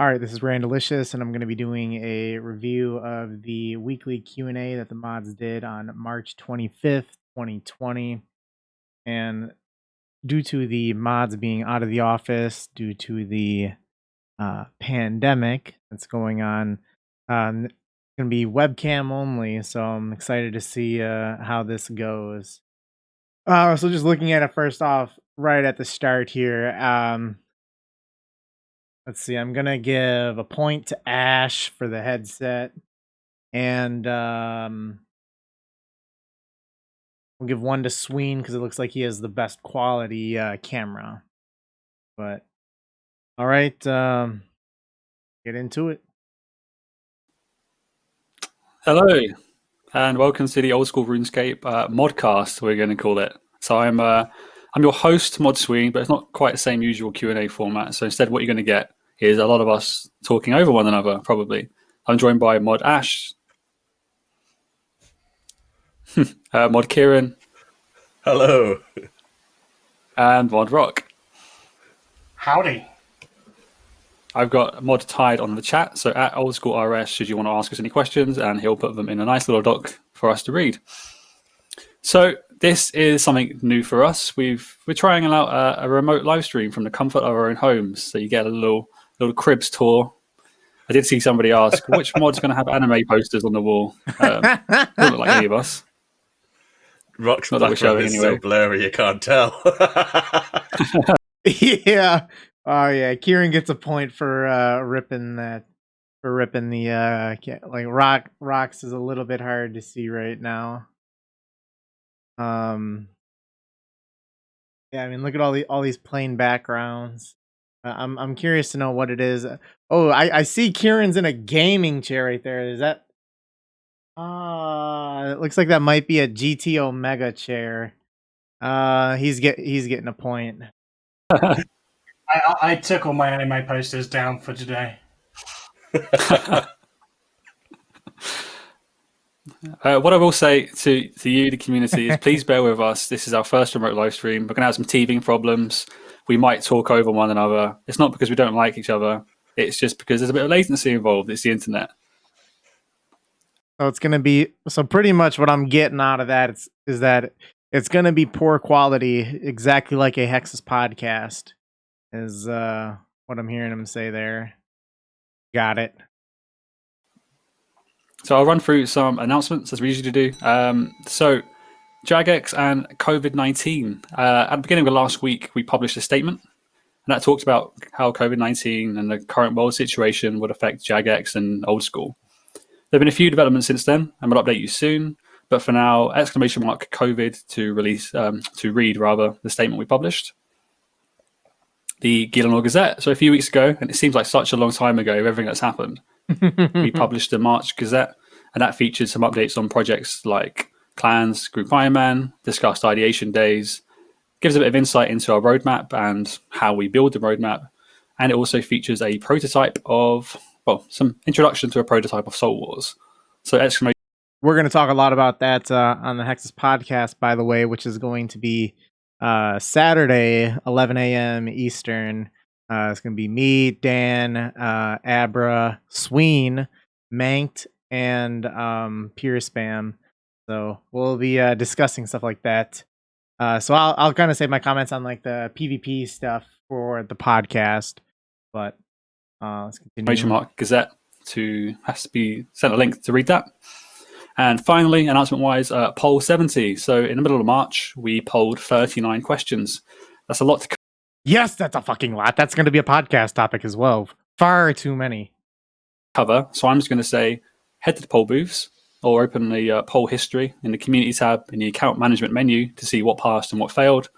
All right, this is Randalicious, and I'm going to be doing a review of the weekly Q&A that the mods did on March 25th, 2020. And due to the mods being out of the office, due to the pandemic that's going on, it's going to be webcam only, so I'm excited to see how this goes. So just looking at it first off, right at the start here, let's see. I'm gonna give a point to Ash for the headset, and we'll give one to Sween because it looks like he has the best quality camera. But all right, get into it. Hello, and welcome to the Old School RuneScape modcast. We're going to call it. So I'm your host, Mod Sween, but it's not quite the same usual Q&A format. So instead, what you're going to get is a lot of us talking over one another. Probably, I'm joined by Mod Ash, Mod Kieran, Hello. and Mod Rock. Howdy. I've got Mod Tide on the chat, so at Old School RS, should you want to ask us any questions, and he'll put them in a nice little doc for us to read. So this is something new for us. We're trying out a remote live stream from the comfort of our own homes, so you get a little cribs tour. I did see somebody ask, which mod's going to have anime posters on the wall? Doesn't look like any of us. Rock's background is so blurry you can't tell. Yeah. Oh yeah. Kieran gets a point for ripping that. For ripping the like rocks is a little bit hard to see right now. Yeah, I mean, look at all these plain backgrounds. I'm curious to know what it is. Oh, I see Kieran's in a gaming chair right there. Is that? It looks like that might be a GT Omega chair. He's getting a point. I took all my anime posters down for today. What I will say to you, the community, is please bear with us. This is our first remote live stream. We're going to have some teething problems. We might talk over one another. It's not because we don't like each other. It's just because there's a bit of latency involved. It's the internet. So it's going to be pretty much what I'm getting out of that is that it's going to be poor quality, exactly like a Hexus podcast, is what I'm hearing him say there. Got it. So I'll run through some announcements as we usually do. So Jagex and COVID-19. At the beginning of last week, we published a statement, and that talked about how COVID-19 and the current world situation would affect Jagex and Old School. There have been a few developments since then, and we'll update you soon. But for now, !COVID to read the statement we published. The Gielinor Gazette. So a few weeks ago, and it seems like such a long time ago, everything that's happened. We published the March Gazette, and that featured some updates on projects like Clans, Group Iron Man, discussed ideation days, gives a bit of insight into our roadmap and how we build the roadmap, and it also features a prototype of, some introduction to a prototype of Soul Wars. So we're going to talk a lot about that on the Hexus podcast, by the way, which is going to be Saturday, 11 a.m. Eastern. It's going to be me, Dan, Abra, Sween, Manked, and Pure Spam. So we'll be discussing stuff like that. So I'll kind of save my comments on like the PvP stuff for the podcast. But let's continue. Gazette has to be sent a link to read that. And finally, announcement-wise, poll 70. So in the middle of March, we polled 39 questions. That's a lot to Yes, that's a fucking lot. That's going to be a podcast topic as well. Far too many. Cover. So I'm just going to say, head to the poll booths or open the poll history in the community tab in the account management menu to see what passed and what failed.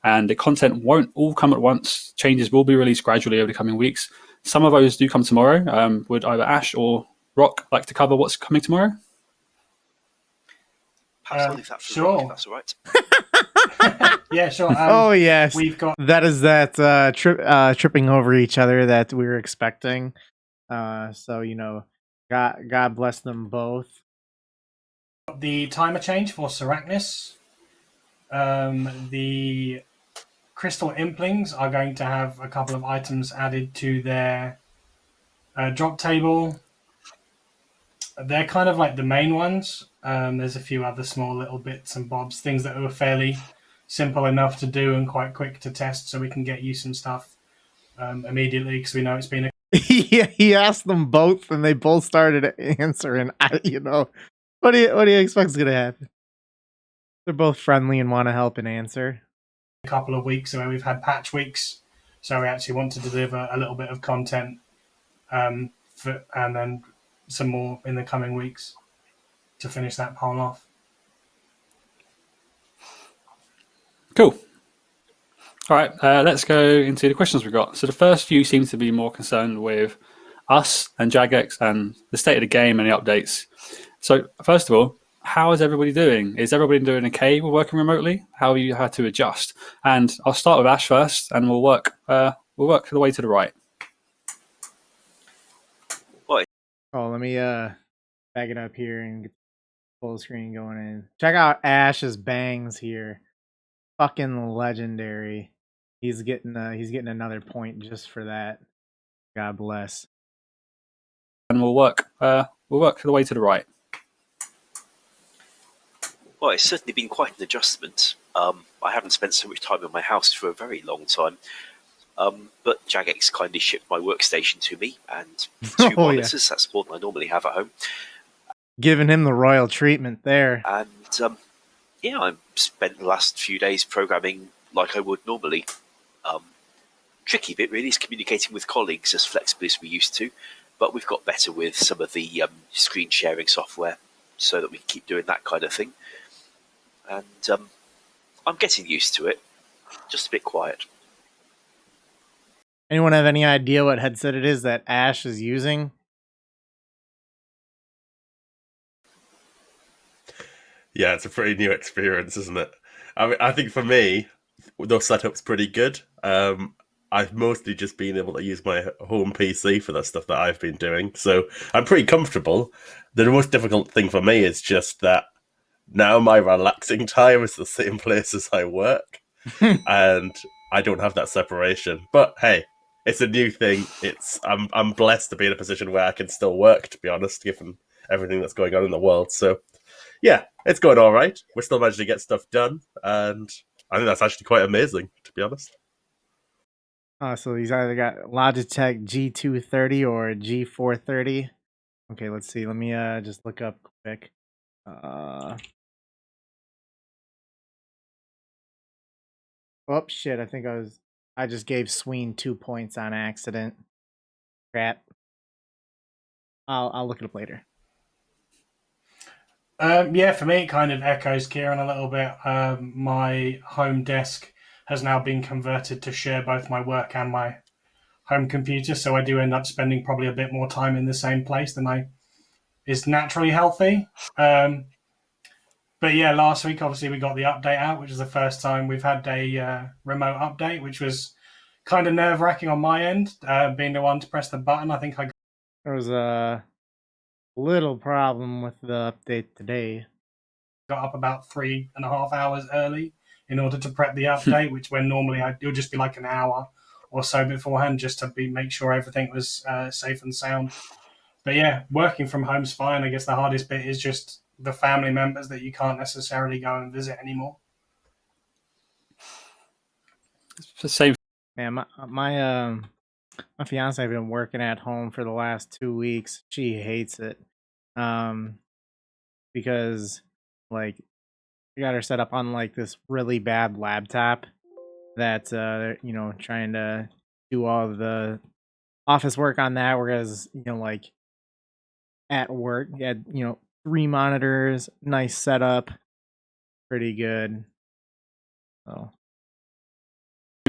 And the content won't all come at once. Changes will be released gradually over the coming weeks. Some of those do come tomorrow. Would either Ash or Rock like to cover what's coming tomorrow? Sure. That's all right. Yeah, sure. Oh yes, we've got that tripping over each other that we were expecting. So God bless them both. The timer change for Seracnis. The Crystal Implings are going to have a couple of items added to their Drop table. They're kind of like the main ones. There's a few other small little bits and bobs, things that were fairly simple enough to do and quite quick to test, so we can get you some stuff immediately because we know it's been a. He asked them both, and they both started answering. What do you expect is gonna happen? They're both friendly and want to help and answer. A couple of weeks where we've had patch weeks, so we actually want to deliver a little bit of content, and then some more in the coming weeks to finish that poll off. Cool. All right, let's go into the questions we've got. So the first few seem to be more concerned with us and Jagex and the state of the game and the updates. So first of all, how is everybody doing? Is everybody doing okay? We're working remotely. How have you had to adjust? And I'll start with Ash first, and we'll work the way to the right. Oh, let me back it up here and get the full screen going in. Check out Ash's bangs here. Fucking legendary. He's getting another point just for that. God bless. And we'll work the way to the right. Well, it's certainly been quite an adjustment. I haven't spent so much time in my house for a very long time. But Jagex kindly shipped my workstation to me and two monitors. Yeah. That's more than I normally have at home. Giving him the royal treatment there. And I spent the last few days programming like I would normally. Tricky bit really is communicating with colleagues as flexibly as we used to, but we've got better with some of the screen sharing software so that we can keep doing that kind of thing. And I'm getting used to it. Just a bit quiet. Anyone have any idea what headset it is that Ash is using? Yeah, it's a pretty new experience, isn't it? I mean, I think for me, the setup's pretty good. I've mostly just been able to use my home PC for the stuff that I've been doing, so I'm pretty comfortable. The most difficult thing for me is just that now my relaxing time is the same place as I work, and I don't have that separation. But hey, it's a new thing. I'm blessed to be in a position where I can still work, to be honest, given everything that's going on in the world. So yeah, it's going all right. We're still managing to get stuff done, and I think that's actually quite amazing, to be honest. So he's either got Logitech G230 or G430. Okay, let's see. Let me just look up quick. Oh shit! I just gave Sween 2 points on accident. Crap. I'll look it up later. Yeah, for me, it kind of echoes Kieran a little bit. My home desk has now been converted to share both my work and my home computer, so I do end up spending probably a bit more time in the same place than is naturally healthy. But yeah, last week, obviously, we got the update out, which is the first time we've had a remote update, which was kind of nerve-wracking on my end, being the one to press the button. I think there was a little problem with the update today. Got up about 3.5 hours early in order to prep the update, which when normally it would just be like an hour or so beforehand just to make sure everything was safe and sound. But yeah, working from home's fine. I guess the hardest bit is just the family members that you can't necessarily go and visit anymore. It's the same. Man, my fiance has been working at home for the last 2 weeks. She hates it. Because like we got her set up on like this really bad laptop that trying to do all of the office work on that, whereas like at work you had 3 monitors, nice setup, pretty good. So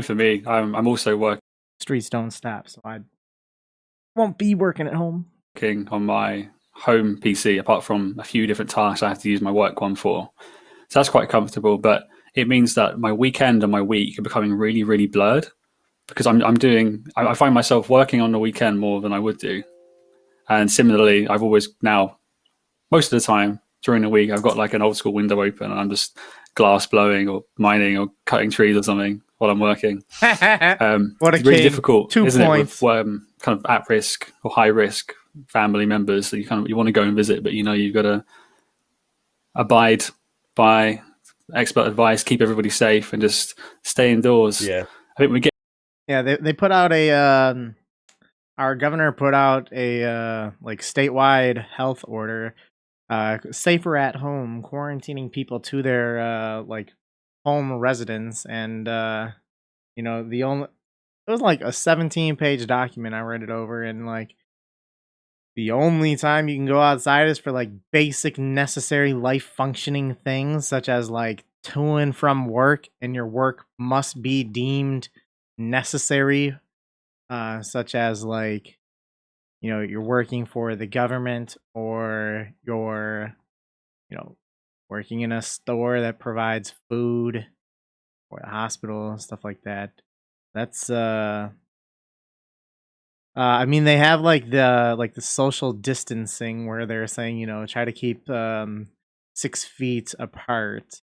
for me, I'm also working. Streets don't stop, so I won't be working at home. Working on my home PC, apart from a few different tasks I have to use my work one for. So that's quite comfortable, but it means that my weekend and my week are becoming really, really blurred because I find myself working on the weekend more than I would do. And similarly, I've always now, most of the time during the week, I've got like an old school window open and I'm just glass blowing or mining or cutting trees or something while I'm working. What a It's really king. difficult, 2 isn't points. it, with kind of at risk or high risk family members that you want to go and visit, but you've got to abide by expert advice, keep everybody safe, and just stay indoors. Yeah. I think we get Yeah, they put out our governor put out a like statewide health order, safer at home, quarantining people to their like home residence, and the only it was like a 17-page document. I read it over, and like the only time you can go outside is for like basic necessary life functioning things such as like to and from work, and your work must be deemed necessary, such as like you're working for the government, or you're working in a store that provides food, or a hospital, stuff like that. That's I mean, they have like the social distancing where they're saying, try to keep 6 feet apart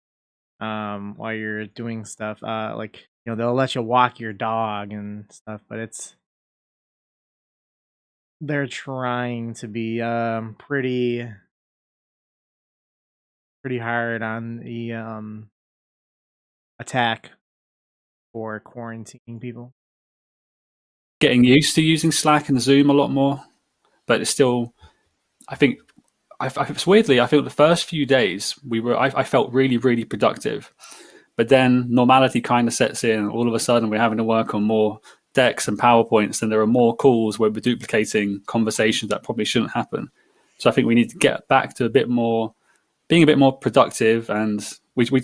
while you're doing stuff. Like, they'll let you walk your dog and stuff, but they're trying to be pretty hard on the attack for quarantining people. getting used to using Slack and Zoom a lot more, but it's still, I think, it's weirdly, I feel the first few days I felt really, really productive, but then normality kind of sets in. All of a sudden, we're having to work on more decks and PowerPoints, and there are more calls where we're duplicating conversations that probably shouldn't happen. So I think we need to get back to being a bit more productive, and we feel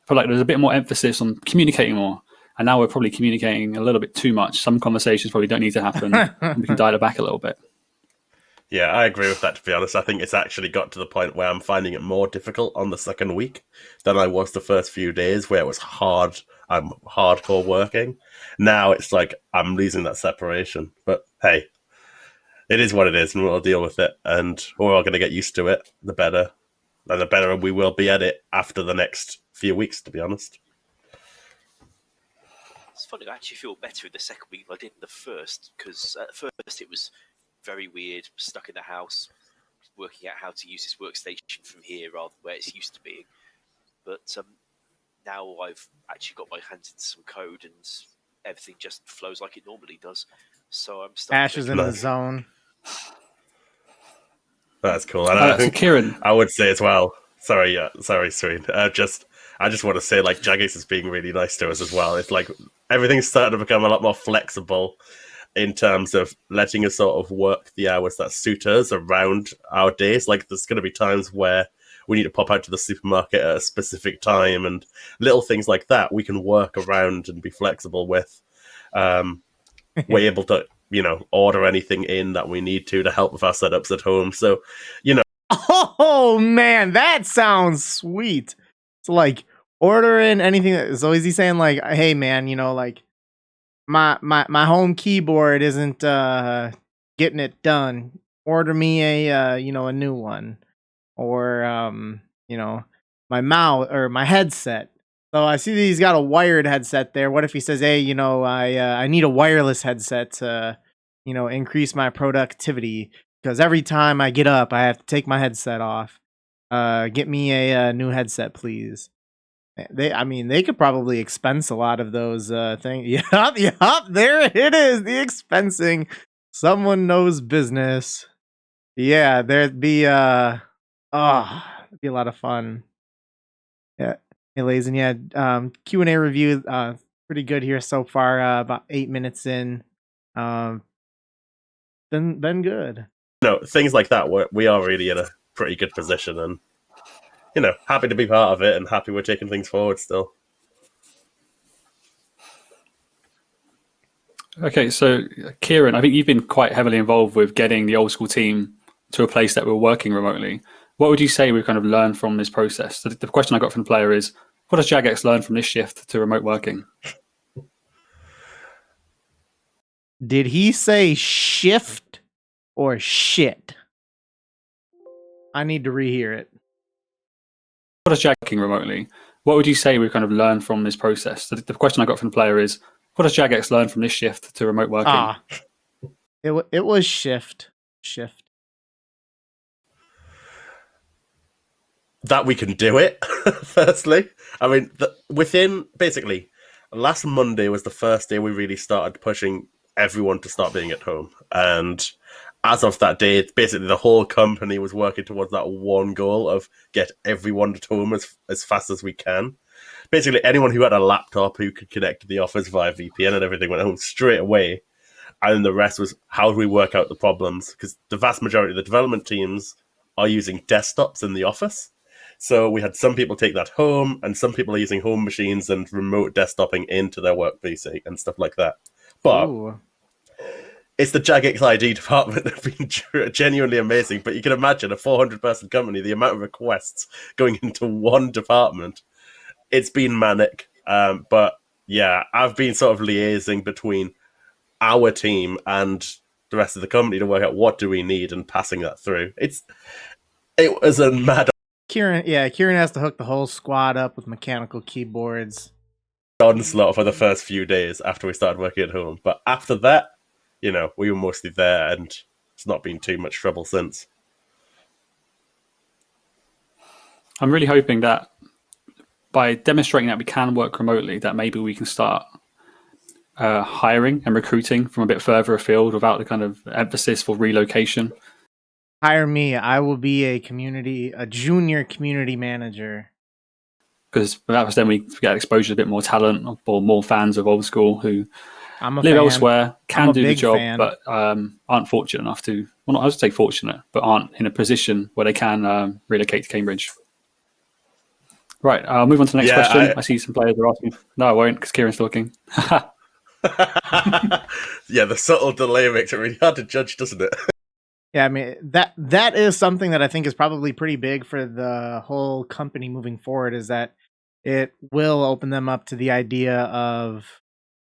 like there's a bit more emphasis on communicating more. And now we're probably communicating a little bit too much. Some conversations probably don't need to happen. And we can dial it back a little bit. Yeah, I agree with that, to be honest. I think it's actually got to the point where I'm finding it more difficult on the second week than I was the first few days, where it was hard. I'm hardcore working. Now it's like I'm losing that separation. But hey, it is what it is, and we'll deal with it. And we're all going to get used to it. The better we will be at it after the next few weeks, to be honest. It's funny, I actually feel better in the second week than I did in the first, because at first it was very weird, stuck in the house, working out how to use this workstation from here rather than where it's used to being. But now I've actually got my hands into some code, and everything just flows like it normally does. So I'm starting Ash is in the zone. That's cool. And I think Kieran, I would say as well. Sorry, Serene. I just want to say, like, Jagex is being really nice to us as well. It's like everything's starting to become a lot more flexible in terms of letting us sort of work the hours that suit us around our days. Like, there's going to be times where we need to pop out to the supermarket at a specific time, and little things like that we can work around and be flexible with. We're able to, order anything in that we need to help with our setups at home. So, Oh man, that sounds sweet. So like ordering anything. So is he saying like, hey man, like my home keyboard isn't getting it done. Order me a a new one, or my mouse or my headset. So I see that he's got a wired headset there. What if he says, hey, I need a wireless headset to increase my productivity, because every time I get up I have to take my headset off. Get me a new headset, please. They could probably expense a lot of those things. Yup, there it is, the expensing. Someone knows business. Yeah, there'd be it'd be a lot of fun. Yeah. Hey, ladies, and yeah, Q&A review, pretty good here so far. About 8 minutes in, been good. Things like that. We are really in a pretty good position, and happy to be part of it, and happy we're taking things forward still. Okay, so Kieran, I think you've been quite heavily involved with getting the old school team to a place that we're working remotely. What would you say we've kind of learned from this process? So the question I got from the player is, what does Jagex learn from this shift to remote working? Did he say shift or shit? I need to rehear it. What does Jagex remotely? what would you say we've kind of learned from this process? So the question I got from the player is, what does Jagex learn from this shift to remote working? It was shift. That we can do it, firstly. I mean, within, basically, last Monday was the first day we really started pushing everyone to start being at home. And as of that day, it's basically the whole company was working towards that one goal of get everyone at home as fast as we can. Basically, anyone who had a laptop who could connect to the office via VPN and everything went home straight away. And then the rest was, how do we work out the problems? Because the vast majority of the development teams are using desktops in the office. So we had some people take that home, and some people are using home machines and remote desktoping into their work PC and stuff like that. But it's the Jagex ID department that have been genuinely amazing. But you can imagine a 400-person company, the amount of requests going into one department. It's been manic. But yeah, I've been sort of liaising between our team and the rest of the company to work out what do we need and passing that through. It was a mad Kieran has to hook the whole squad up with mechanical keyboards. onslaught for the first few days after we started working at home. But after that, we were mostly there, and it's not been too much trouble since. I'm really hoping that by demonstrating that we can work remotely, that maybe we can start hiring and recruiting from a bit further afield without the kind of emphasis for relocation. Hire me. I will be a junior community manager. Because that was then we get exposure to a bit more talent or more fans of old school who live elsewhere, can do the job, but aren't fortunate enough to, well, not I would say fortunate, but aren't in a position where they can relocate to Cambridge. Right, I'll move on to the next question. I see some players are asking. No, I won't, because Kieran's talking. Yeah, the subtle delay makes it really hard to judge, doesn't it? Yeah, I mean, that is something that I think is probably pretty big for the whole company moving forward, is that it will open them up to the idea of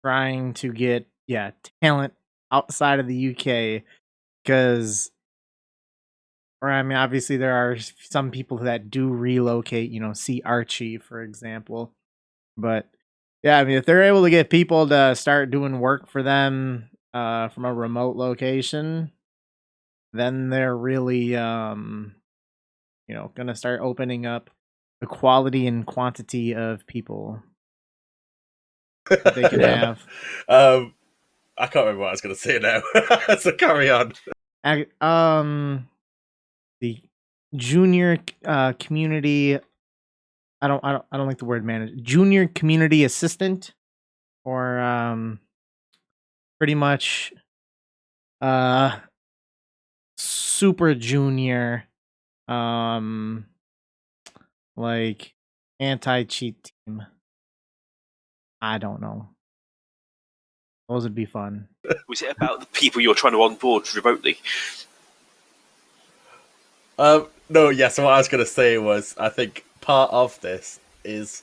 trying to get talent outside of the UK, because I mean, obviously there are some people that do relocate, see Archie, for example. But yeah, I mean, if they're able to get people to start doing work for them from a remote location, then they're really going to start opening up the quality and quantity of people that they can have. I can't remember what I was going to say now. So carry on. The junior community. I don't like the word manager. Junior community assistant, or pretty much super junior, like anti-cheat team. I don't know. Those would be fun. Was it about the people you're trying to onboard remotely? No, yeah, so what I was going to say was, I think part of this is,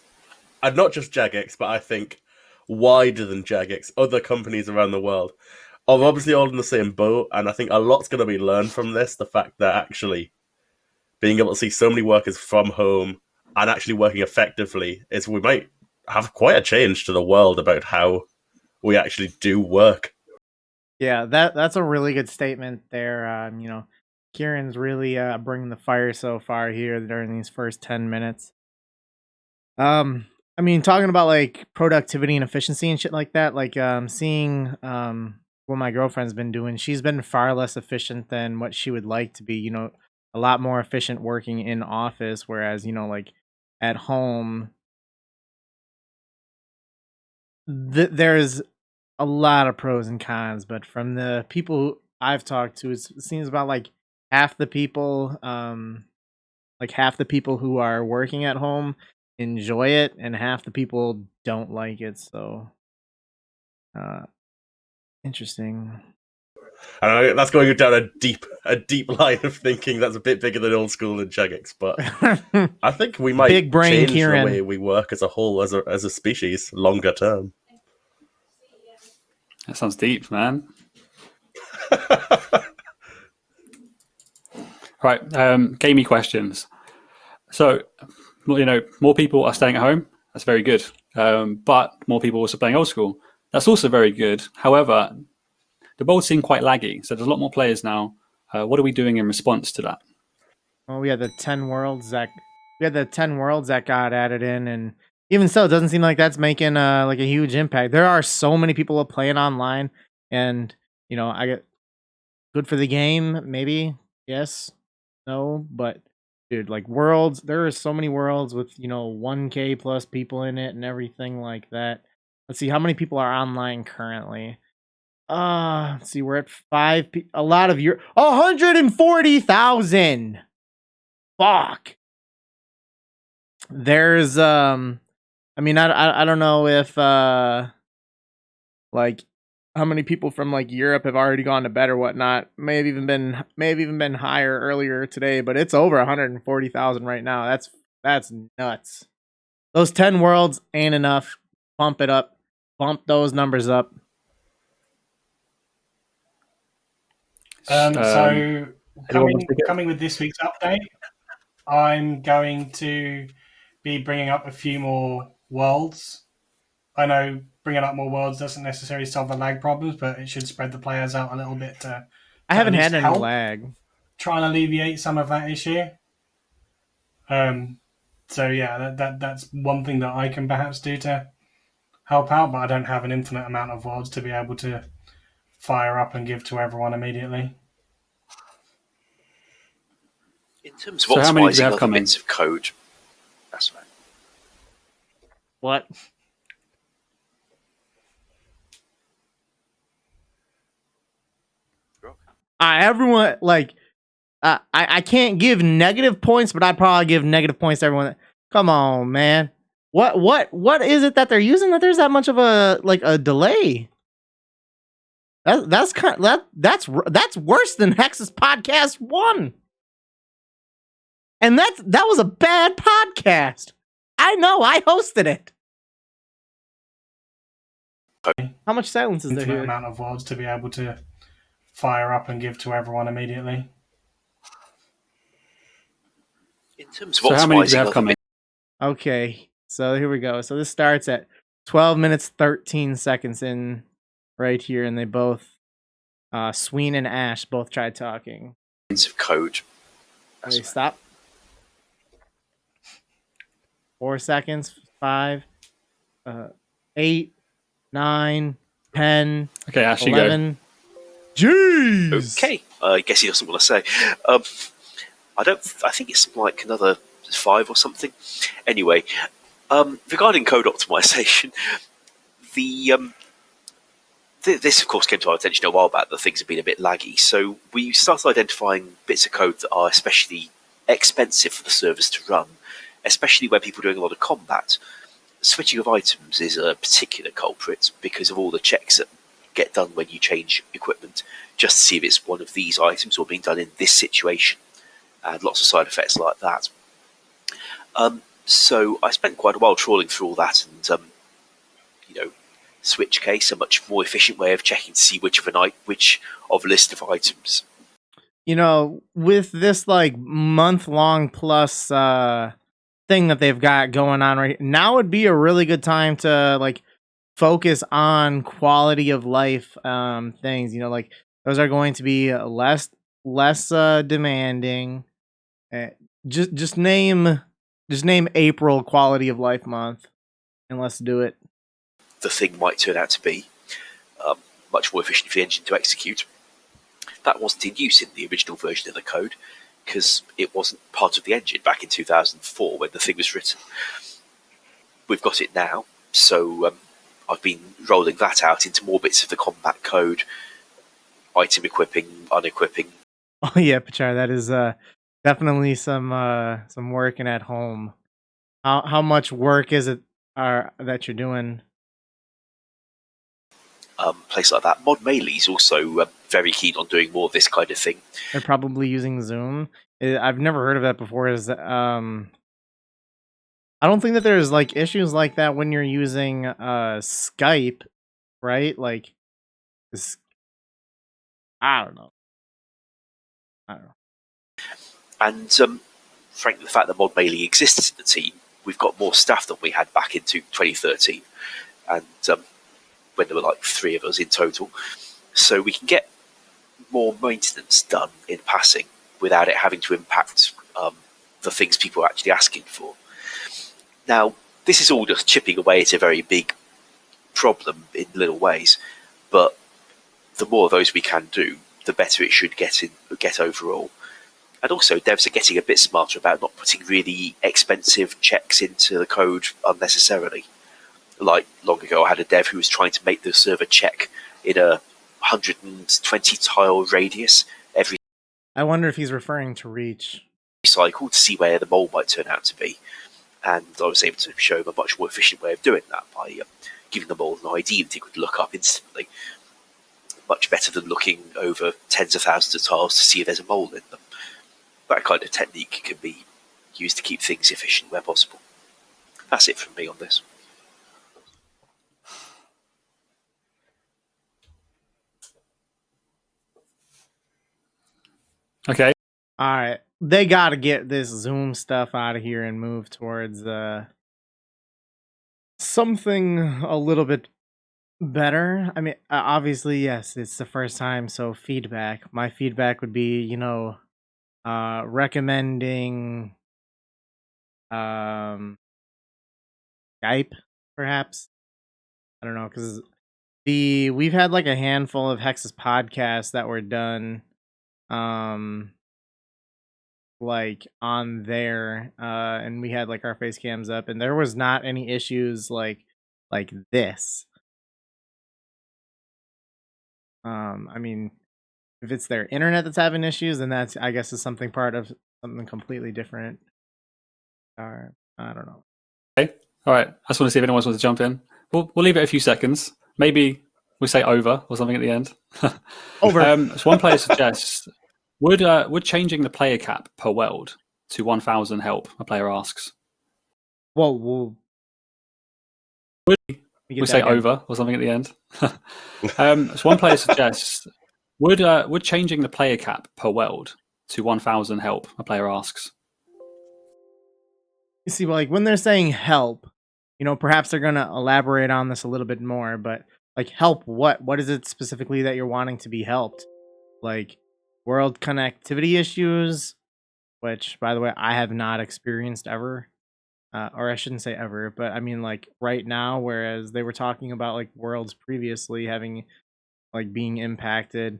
and not just Jagex, but I think wider than Jagex, other companies around the world are obviously all in the same boat, and I think a lot's going to be learned from this, the fact that actually being able to see so many workers from home and actually working effectively is, we might have quite a change to the world about how we actually do work. Yeah, that's a really good statement there. Kieran's really bringing the fire so far here during these first 10 minutes. I mean, talking about like productivity and efficiency and shit like that, like seeing what my girlfriend's been doing, she's been far less efficient than what she would like to be, a lot more efficient working in office, whereas, like at home, there's a lot of pros and cons, but from the people I've talked to, it seems about like half the people who are working at home enjoy it, and half the people don't like it. So interesting. I know that's going down a deep line of thinking that's a bit bigger than old school and Jagex, but I think we might Big brain change Kieran. the way we work as a whole, as a species, longer term. That sounds deep, man. Right, gamey questions. So more people are staying at home. That's very good. But more people are also playing old school. That's also very good. However, the world seem quite laggy, so there's a lot more players now. What are we doing in response to that? Well, we had the 10 worlds that got added in, and even so, it doesn't seem like that's making like a huge impact. There are so many people playing online, and I get good for the game, maybe, yes, no, but dude, like worlds, there are so many worlds with 1K plus people in it and everything like that. Let's see how many people are online currently. Let's see, we're at a lot of 140,000. Fuck. There's I mean, I don't know if like how many people from like Europe have already gone to bed or whatnot. May have even been higher earlier today, but it's over 140,000 right now. That's nuts. Those 10 worlds ain't enough. Bump it up. Bump those numbers up. So coming with this week's update, I'm going to be bringing up a few more worlds. I know bringing up more worlds doesn't necessarily solve the lag problems, but it should spread the players out a little bit to I haven't had any help lag. try and alleviate some of that issue. So yeah, that's one thing that I can perhaps do to help out, but I don't have an infinite amount of worlds to be able to fire up and give to everyone immediately. In terms of optimizing other bits of code, that's right. What? Everyone I can't give negative points, but I'd probably give negative points to everyone. Come on, man. What is it that they're using that there's that much of a delay? That's worse than Hex's podcast 1. And that was a bad podcast. I know, I hosted it. How much silence is there here? Amount of worlds to be able to fire up and give to everyone immediately. In terms of optimizing Okay, so here we go. So this starts at 12 minutes 13 seconds in right here, and they both Sween and Ash both tried talking. Of code. Okay, stop. 4 seconds. 5, 8, 9, 10. Okay, Ash, 11. Jeez. Okay, I guess he doesn't want to say. I think it's like another 5 or something. Anyway, regarding code optimization, this of course came to our attention a while back that things have been a bit laggy. So we started identifying bits of code that are especially expensive for the servers to run, especially when people are doing a lot of combat. Switching of items is a particular culprit because of all the checks that get done when you change equipment, just to see if it's one of these items or being done in this situation, and lots of side effects like that. So I spent quite a while trawling through all that, and switch case, a much more efficient way of checking to see which of a list of items. With this like month-long plus thing that they've got going on right now, would be a really good time to like focus on quality of life things. Like those are going to be less demanding. Just name April quality of life month, and let's do it. The thing might turn out to be much more efficient for the engine to execute. That wasn't in use in the original version of the code because it wasn't part of the engine back in 2004 when the thing was written. We've got it now, so I've been rolling that out into more bits of the combat code, item equipping, unequipping. Oh yeah, Pachar, that is definitely some working at home. How much work is it that you're doing? Place like that. Mod Melee's also very keen on doing more of this kind of thing. They're probably using Zoom. I've never heard of that before. I don't think that there's like issues like that when you're using Skype, right? Like, I don't know. And frankly, the fact that mod mailing exists in the team, we've got more staff than we had back into 2013, and when there were like 3 of us in total. So we can get more maintenance done in passing without it having to impact the things people are actually asking for. Now, this is all just chipping away at a very big problem in little ways, but the more of those we can do, the better it should get overall. And also, devs are getting a bit smarter about not putting really expensive checks into the code unnecessarily. Like, long ago, I had a dev who was trying to make the server check in a 120 tile radius every I wonder if he's referring to Reach. cycle to see where the mole might turn out to be. And I was able to show him a much more efficient way of doing that by giving the mole an ID that he could look up instantly. Much better than looking over tens of thousands of tiles to see if there's a mole in them. That kind of technique can be used to keep things efficient where possible. That's it from me on this. Okay. All right, they got to get this Zoom stuff out of here and move towards something a little bit better. I mean, obviously, yes, it's the first time, so feedback. My feedback would be, recommending Skype, perhaps. I don't know, because we've had like a handful of Hex's podcasts that were done like on there, and we had like our face cams up, and there was not any issues like this. I mean, if it's their internet that's having issues, then that's, I guess, is something part of something completely different. Or I don't know. Okay. All right. I just want to see if anyone wants to jump in. We'll leave it a few seconds. Maybe we say over or something at the end. Over. So one player suggests, would changing the player cap per world to 1,000 help? A player asks. Well, we say over or something at the end. So one player suggests, would changing the player cap per world to 1,000 help? A player asks. You see, like when they're saying help, perhaps they're gonna elaborate on this a little bit more. But like, help what? What is it specifically that you're wanting to be helped? Like world connectivity issues, which, by the way, I have not experienced ever. Or I shouldn't say ever, but I mean like right now, whereas they were talking about like worlds previously having like being impacted,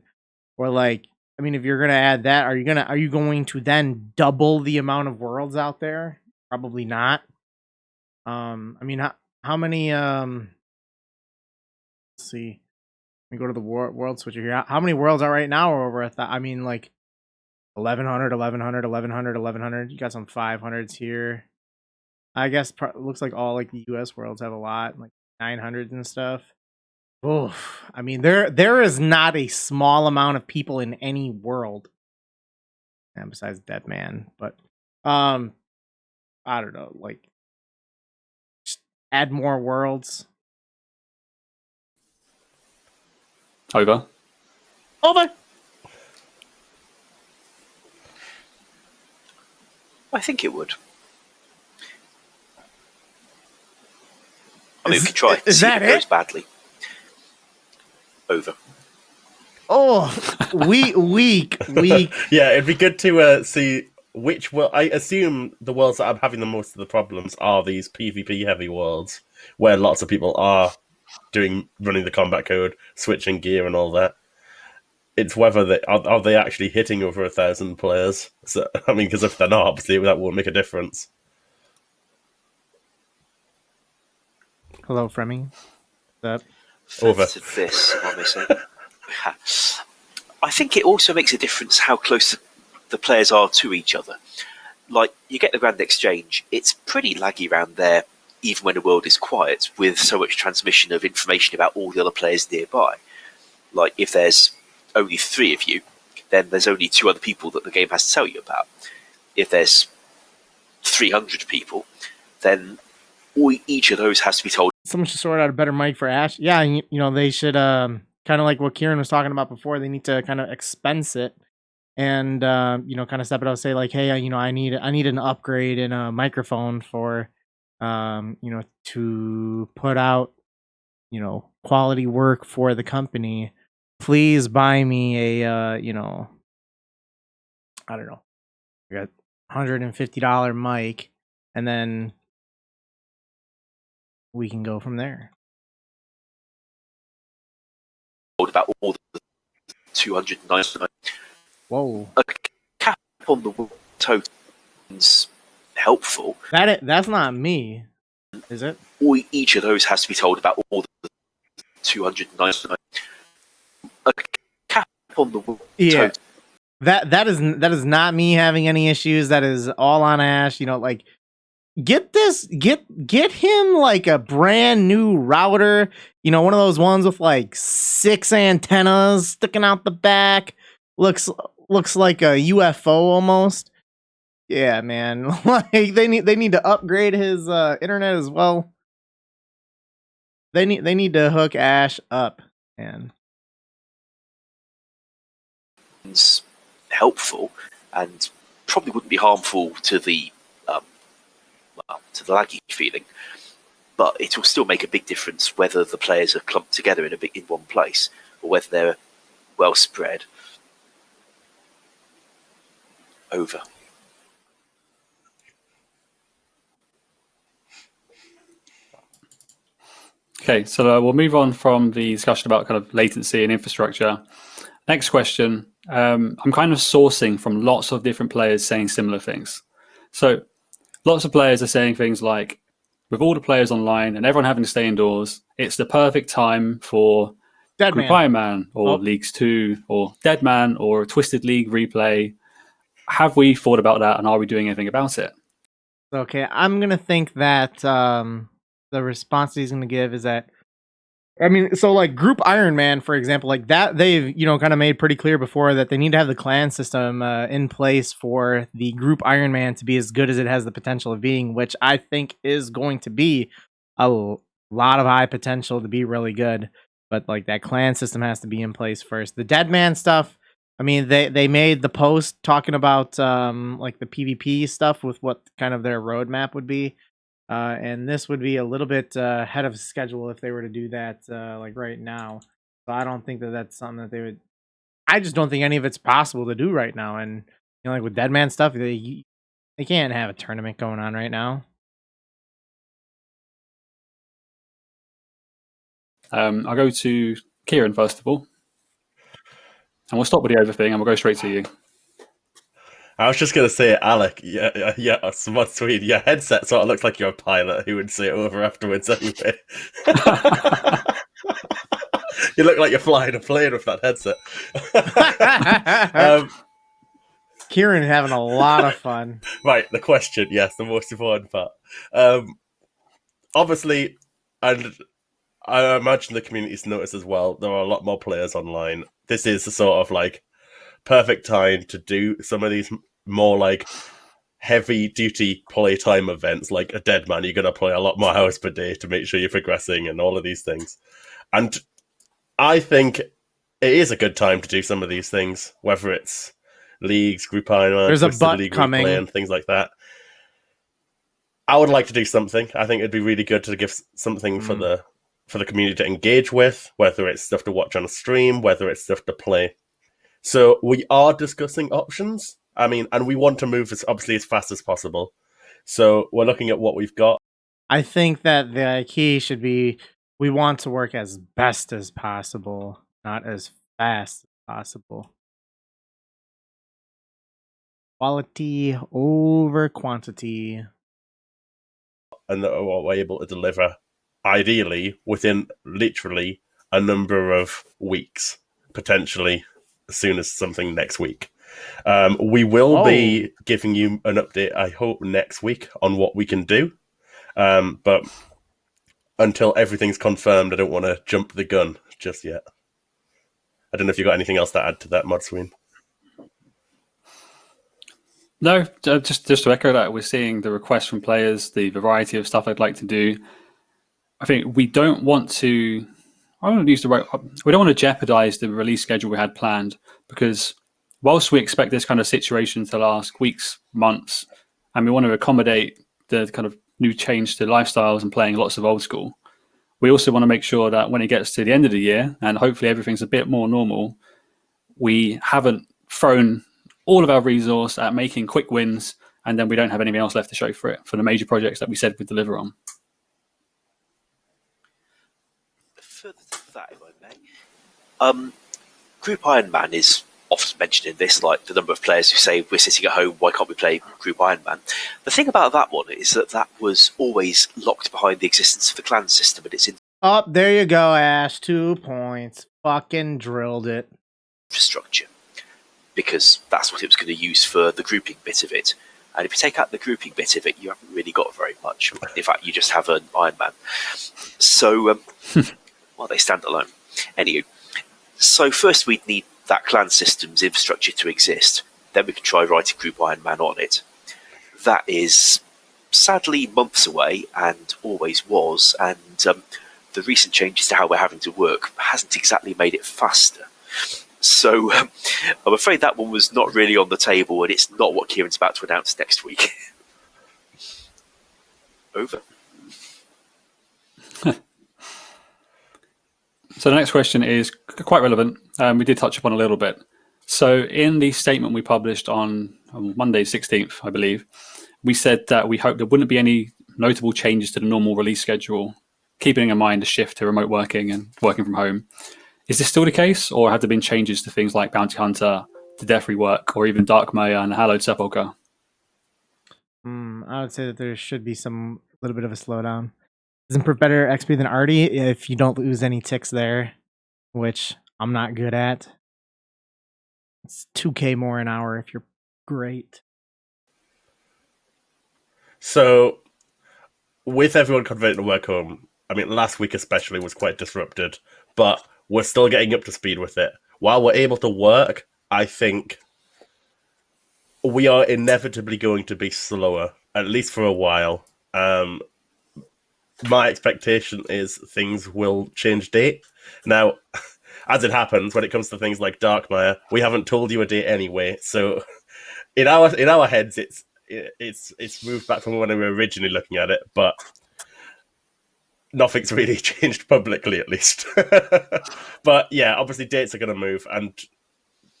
or like, I mean, if you're gonna add that, are you going to then double the amount of worlds out there? Probably not. I mean, how many let's see. Let me go to the world switcher here. How many worlds are right now are over I mean, like 1,100, 1,100, 1,100, 1,100. You got some 500s here. I guess looks like all like the US worlds have a lot, like 900s and stuff. Oof. I mean, there is not a small amount of people in any world. And besides Dead Man, but I don't know, like just add more worlds. Over. Over. I think it would. I mean, we could try to see if it goes badly. Over. Oh, weak. Yeah, it'd be good to see which. Well, I assume the worlds that are having the most of the problems are these PvP heavy worlds, where lots of people are running the combat code, switching gear, and all that. It's whether are they actually hitting over 1,000 players. So I mean, because if they're not, obviously that won't make a difference. Hello, Fremming. What's up? Over. To this, obviously. I think it also makes a difference how close the players are to each other. Like, you get the Grand Exchange, it's pretty laggy around there, even when the world is quiet, with so much transmission of information about all the other players nearby. Like, if there's only 3 of you, then there's only 2 other people that the game has to tell you about. If there's 300 people, then each of those has to be told. Someone should sort out a better mic for Ash. Yeah, they should kind of like what Kieran was talking about before. They need to kind of expense it and kind of step it up, say like, hey, I need an upgrade in a microphone for to put out quality work for the company. Please buy me a I don't know, like a $150 mic, and then we can go from there. About all the 299. Whoa, A cap on the total is helpful. that's not me, is it? Or each of those has to be told about all the 299. A cap on the Yeah. total. That is not me having any issues. That is all on Ash. Like get him like a brand new router. One of those ones with like 6 antennas sticking out the back. Looks like a UFO almost. Yeah, man. Like they need to upgrade his internet as well. They need to hook Ash up, man. Is helpful and probably wouldn't be harmful to the laggy feeling, but it will still make a big difference whether the players are clumped together in one place or whether they're well spread over. Okay, so we'll move on from the discussion about kind of latency and infrastructure. Next question. I'm kind of sourcing from lots of different players saying similar things. So lots of players are saying things like, with all the players online and everyone having to stay indoors, it's the perfect time for Dead Group man. Iron Man or Leagues 2 or Dead Man or Twisted League replay. Have we thought about that, and are we doing anything about it? Okay, I'm gonna think that the response he's gonna give is that, I mean, so like Group Iron Man, for example, like that they've kind of made pretty clear before that they need to have the clan system in place for the Group Iron Man to be as good as it has the potential of being, which I think is going to be a lot of high potential to be really good. But like that clan system has to be in place first. The Dead Man stuff, I mean, they made the post talking about like the PvP stuff with what kind of their roadmap would be. And this would be a little bit ahead of schedule if they were to do that like right now. So I don't think that that's something that they would. I just don't think any of it's possible to do right now. And like with Dead Man stuff, they can't have a tournament going on right now. I'll go to Kieran first of all, and we'll stop with the over thing, and we'll go straight to you. I was just gonna say, Alec, yeah, Smart Swede, your headset sort of looks like you're a pilot who would say it over afterwards anyway. You look like you're flying a plane with that headset. Kieran having a lot of fun. Right, the question, yes, the most important part. Obviously, and I imagine the community's noticed as well, there are a lot more players online. This is the sort of like perfect time to do some of these more like heavy duty playtime events, like a Dead Man. You're going to play a lot more hours per day to make sure you're progressing and all of these things. And I think it is a good time to do some of these things, whether it's leagues, Group Iron Man, There's a Twisted butt League coming, replay, and things like that. I would like to do something. I think it'd be really good to give something for the community to engage with, whether it's stuff to watch on a stream, whether it's stuff to play. So we are discussing options. I mean, and we want to move as fast as possible. So we're looking at what we've got. I think that the key should be we want to work as best as possible, not as fast as possible. Quality over quantity. And that we're able to deliver, ideally, within literally a number of weeks, potentially as soon as something next week. We will be giving you an update, I hope, next week on what we can do. But until everything's confirmed, I don't want to jump the gun just yet. I don't know if you got anything else to add to that, Modsween. No, just to echo that, we're seeing the requests from players, the variety of stuff I'd like to do. I think we don't want to. I don't use the right. We don't want to jeopardize the release schedule we had planned, because whilst we expect this kind of situation to last weeks, months, and we want to accommodate the kind of new change to lifestyles and playing lots of old school, we also want to make sure that when it gets to the end of the year and hopefully everything's a bit more normal, we haven't thrown all of our resource at making quick wins and then we don't have anything else left to show for it for the major projects that we said we'd deliver on. Further to that, if I may, Group Iron Man is often mentioned in this, like the number of players who say we're sitting at home, why can't we play Group Iron Man? The thing about that one is that was always locked behind the existence of the clan system, and it's in Oh, there you go, Ash. 2 points. Fucking drilled it. infrastructure, because that's what it was going to use for the grouping bit of it. And if you take out the grouping bit of it, you haven't really got very much. In fact, you just have an Iron Man. So, well, they stand alone. Anywho, so first we'd need that clan system's infrastructure to exist. Then we can try writing Group Iron Man on it. That is sadly months away, and always was. And the recent changes to how we're having to work hasn't exactly made it faster. So I'm afraid that one was not really on the table, and it's not what Kieran's about to announce next week. Over. So the next question is quite relevant. We did touch upon a little bit. So in the statement we published on Monday 16th, I believe, we said that we hope there wouldn't be any notable changes to the normal release schedule, keeping in mind the shift to remote working and working from home. Is this still the case, or have there been changes to things like Bounty Hunter, the Death Rework, or even Dark Maya and Hallowed Sepulchre? I would say that there should be some little bit of a slowdown. Isn't Proof better XP than Artie if you don't lose any ticks there, which I'm not good at. It's 2k more an hour if you're great. So, with everyone converting to work home, I mean, last week especially was quite disrupted, but we're still getting up to speed with it. While we're able to work, I think we are inevitably going to be slower, at least for a while. My expectation is things will change date. Now, as it happens, when it comes to things like Darkmire, we haven't told you a date anyway. So, in our heads, it's moved back from when we were originally looking at it, but nothing's really changed publicly, at least. But yeah, obviously dates are going to move, and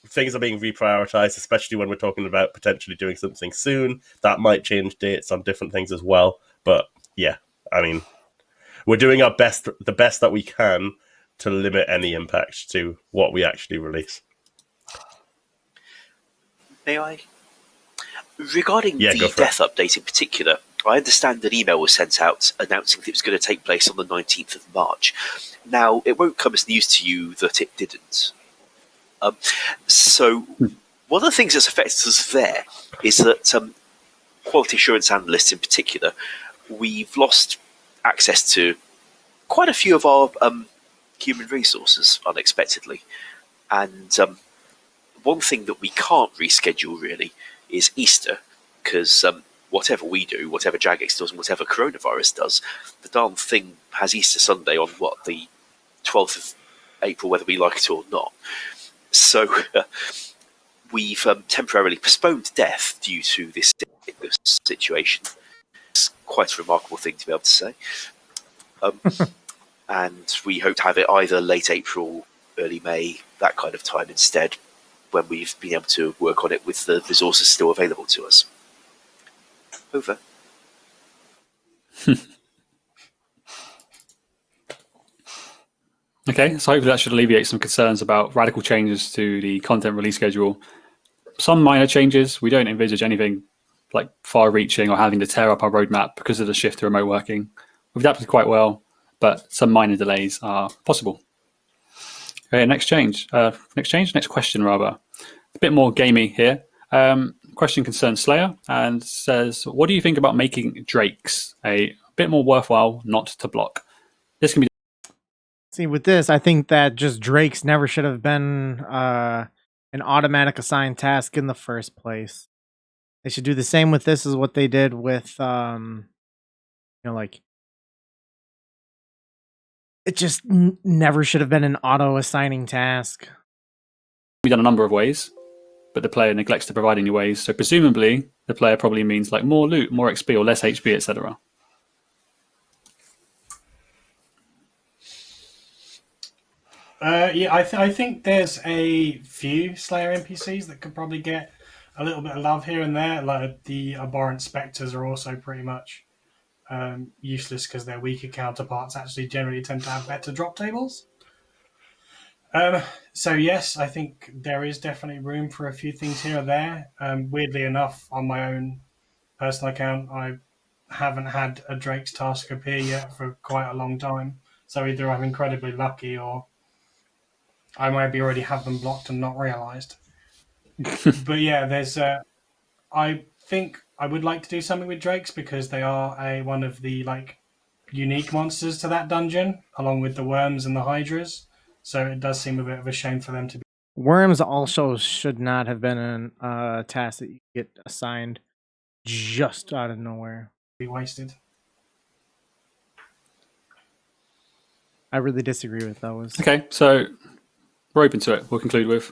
things are being reprioritized, especially when we're talking about potentially doing something soon. That might change dates on different things as well. But yeah, I mean, we're doing our best, the best that we can, to limit any impact to what we actually release. May I? Regarding the death update in particular, I understand an email was sent out announcing that it was going to take place on the 19th of March. Now, it won't come as news to you that it didn't. So, one of the things that's affected us there is that quality assurance analysts in particular, we've lost access to quite a few of our human resources unexpectedly. And one thing that we can't reschedule really is Easter, because whatever we do, whatever Jagex does, and whatever coronavirus does, the darn thing has Easter Sunday on the 12th of April, whether we like it or not. So we've temporarily postponed death due to this situation. It's quite a remarkable thing to be able to say. And we hope to have it either late April, early May, that kind of time instead, when we've been able to work on it with the resources still available to us. Over. Okay, so hopefully that should alleviate some concerns about radical changes to the content release schedule. Some minor changes. We don't envisage anything like far-reaching or having to tear up our roadmap because of the shift to remote working. We've adapted quite well, but some minor delays are possible. Okay, next question rather. A bit more gamey here. Question concerns Slayer and says, what do you think about making Drakes a bit more worthwhile not to block? This can be. See, with this, I think that just Drakes never should have been an automatic assigned task in the first place. They should do the same with this as what they did with, like, it just never should have been an auto assigning task. Be done a number of ways. but the player neglects to provide any ways. So presumably, the player probably means like more loot, more XP, or less HP, etc. Yeah, I think there's a few Slayer NPCs that could probably get a little bit of love here and there. Like the Abhorrent Spectres are also pretty much useless because their weaker counterparts actually generally tend to have better drop tables. So yes, I think there is definitely room for a few things here or there. Weirdly enough, on my own personal account, I haven't had a Drake's task appear yet for quite a long time. So either I'm incredibly lucky or I maybe already have them blocked and not realised. But yeah, there's. I think I would like to do something with Drakes because they are one of the unique monsters to that dungeon, along with the worms and the hydras. So it does seem a bit of a shame for them to be Worms also should not have been a task that you get assigned just out of nowhere. wasted. I really disagree with those. Okay, so we're open to it. We'll conclude with,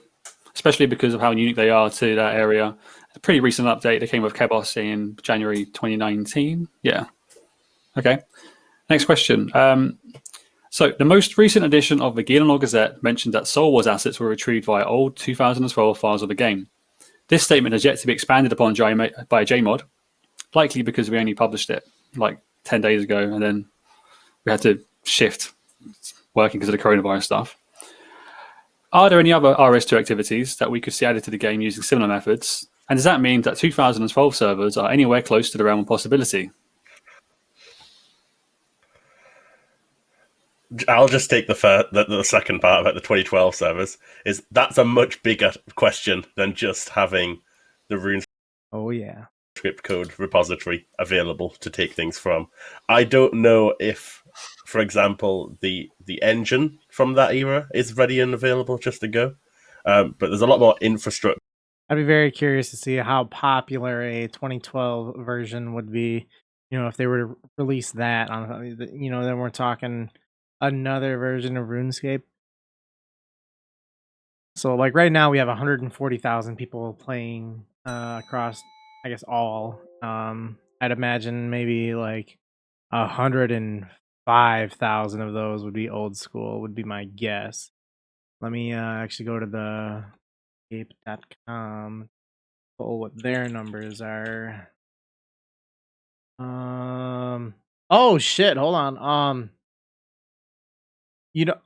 especially because of how unique they are to that area. A pretty recent update. They came with Kebos in January 2019. Yeah. Okay. Next question. So the most recent edition of the Gielan Gazette mentioned that Soul Wars assets were retrieved via old 2012 files of the game. This statement has yet to be expanded upon by JMod, likely because we only published it like 10 days ago and then we had to shift working because of the coronavirus stuff. Are there any other RS2 activities that we could see added to the game using similar methods? And does that mean that 2012 servers are anywhere close to the realm of possibility? I'll just take the second part about the 2012 servers. That's a much bigger question than just having the RuneScript Oh yeah. code repository available to take things from. I don't know if, for example, the engine from that era is ready and available just to go. But there's a lot more infrastructure. I'd be very curious to see how popular a 2012 version would be. You know, if they were to release that on, then we're talking another version of RuneScape. So, like right now, we have 140,000 people playing across, I guess, all. I'd imagine maybe like 105,000 of those would be old school. Would be my guess. Let me actually go to the Scape.com. Pull what their numbers are. Oh shit! Hold on. You know,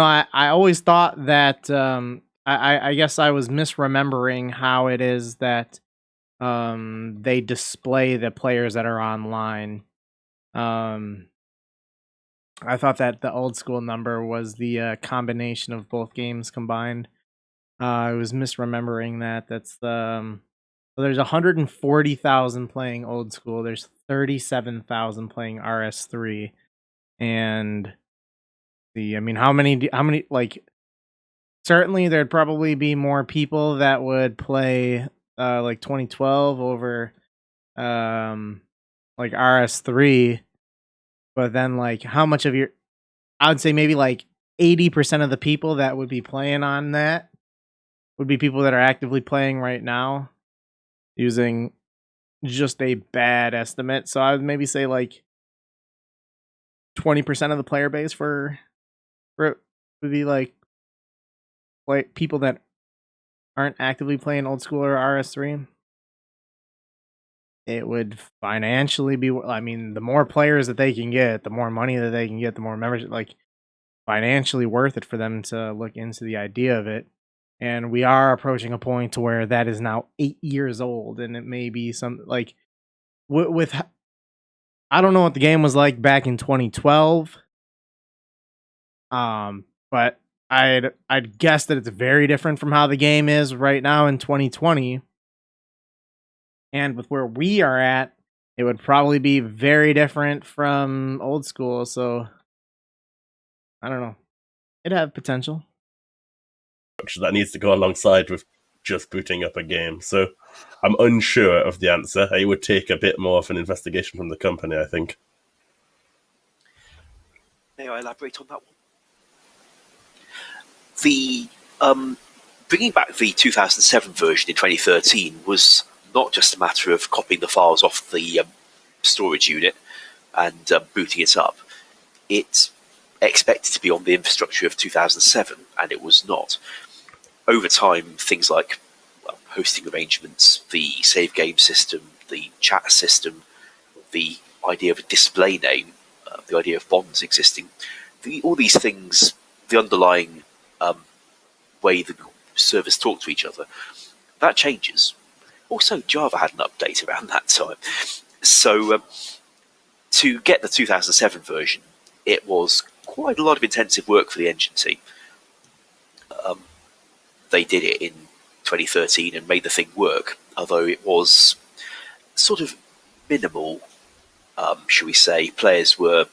I, I always thought that I guess I was misremembering how it is that they display the players that are online. I thought that the old school number was the combination of both games combined. I was misremembering that. That's the so there's 140,000 playing old school. There's 37,000 playing RS3, and I mean, how many like? Certainly, there'd probably be more people that would play like 2012 over like RS3, but then like how much of your? I would say maybe like 80% of the people that would be playing on that would be people that are actively playing right now using just a bad estimate. So I would maybe say like 20% of the player base for it would be like people that aren't actively playing old school or RS3. It would financially be, I mean, the more players that they can get, the more money that they can get, the more membership, like financially worth it for them to look into the idea of it. And we are approaching a point to where that is now 8 years old, and it may be some like with I don't know what the game was like back in 2012, but I'd guess that it's very different from how the game is right now in 2020. And with where we are at, it would probably be very different from old school. So I don't know. It'd have potential. That needs to go alongside with just booting up a game. So I'm unsure of the answer. It would take a bit more of an investigation from the company, I think. May I elaborate on that one? The Bringing back the 2007 version in 2013 was not just a matter of copying the files off the storage unit and booting it up. It expected to be on the infrastructure of 2007, and it was not. Over time, things like hosting arrangements, the save game system, the chat system, the idea of a display name, the idea of bonds existing, all these things, the underlying way the servers talk to each other, that changes. Also, Java had an update around that time. So to get the 2007 version, it was quite a lot of intensive work for the engine team. They did it in 2013 and made the thing work, although it was sort of minimal, shall we say. Players were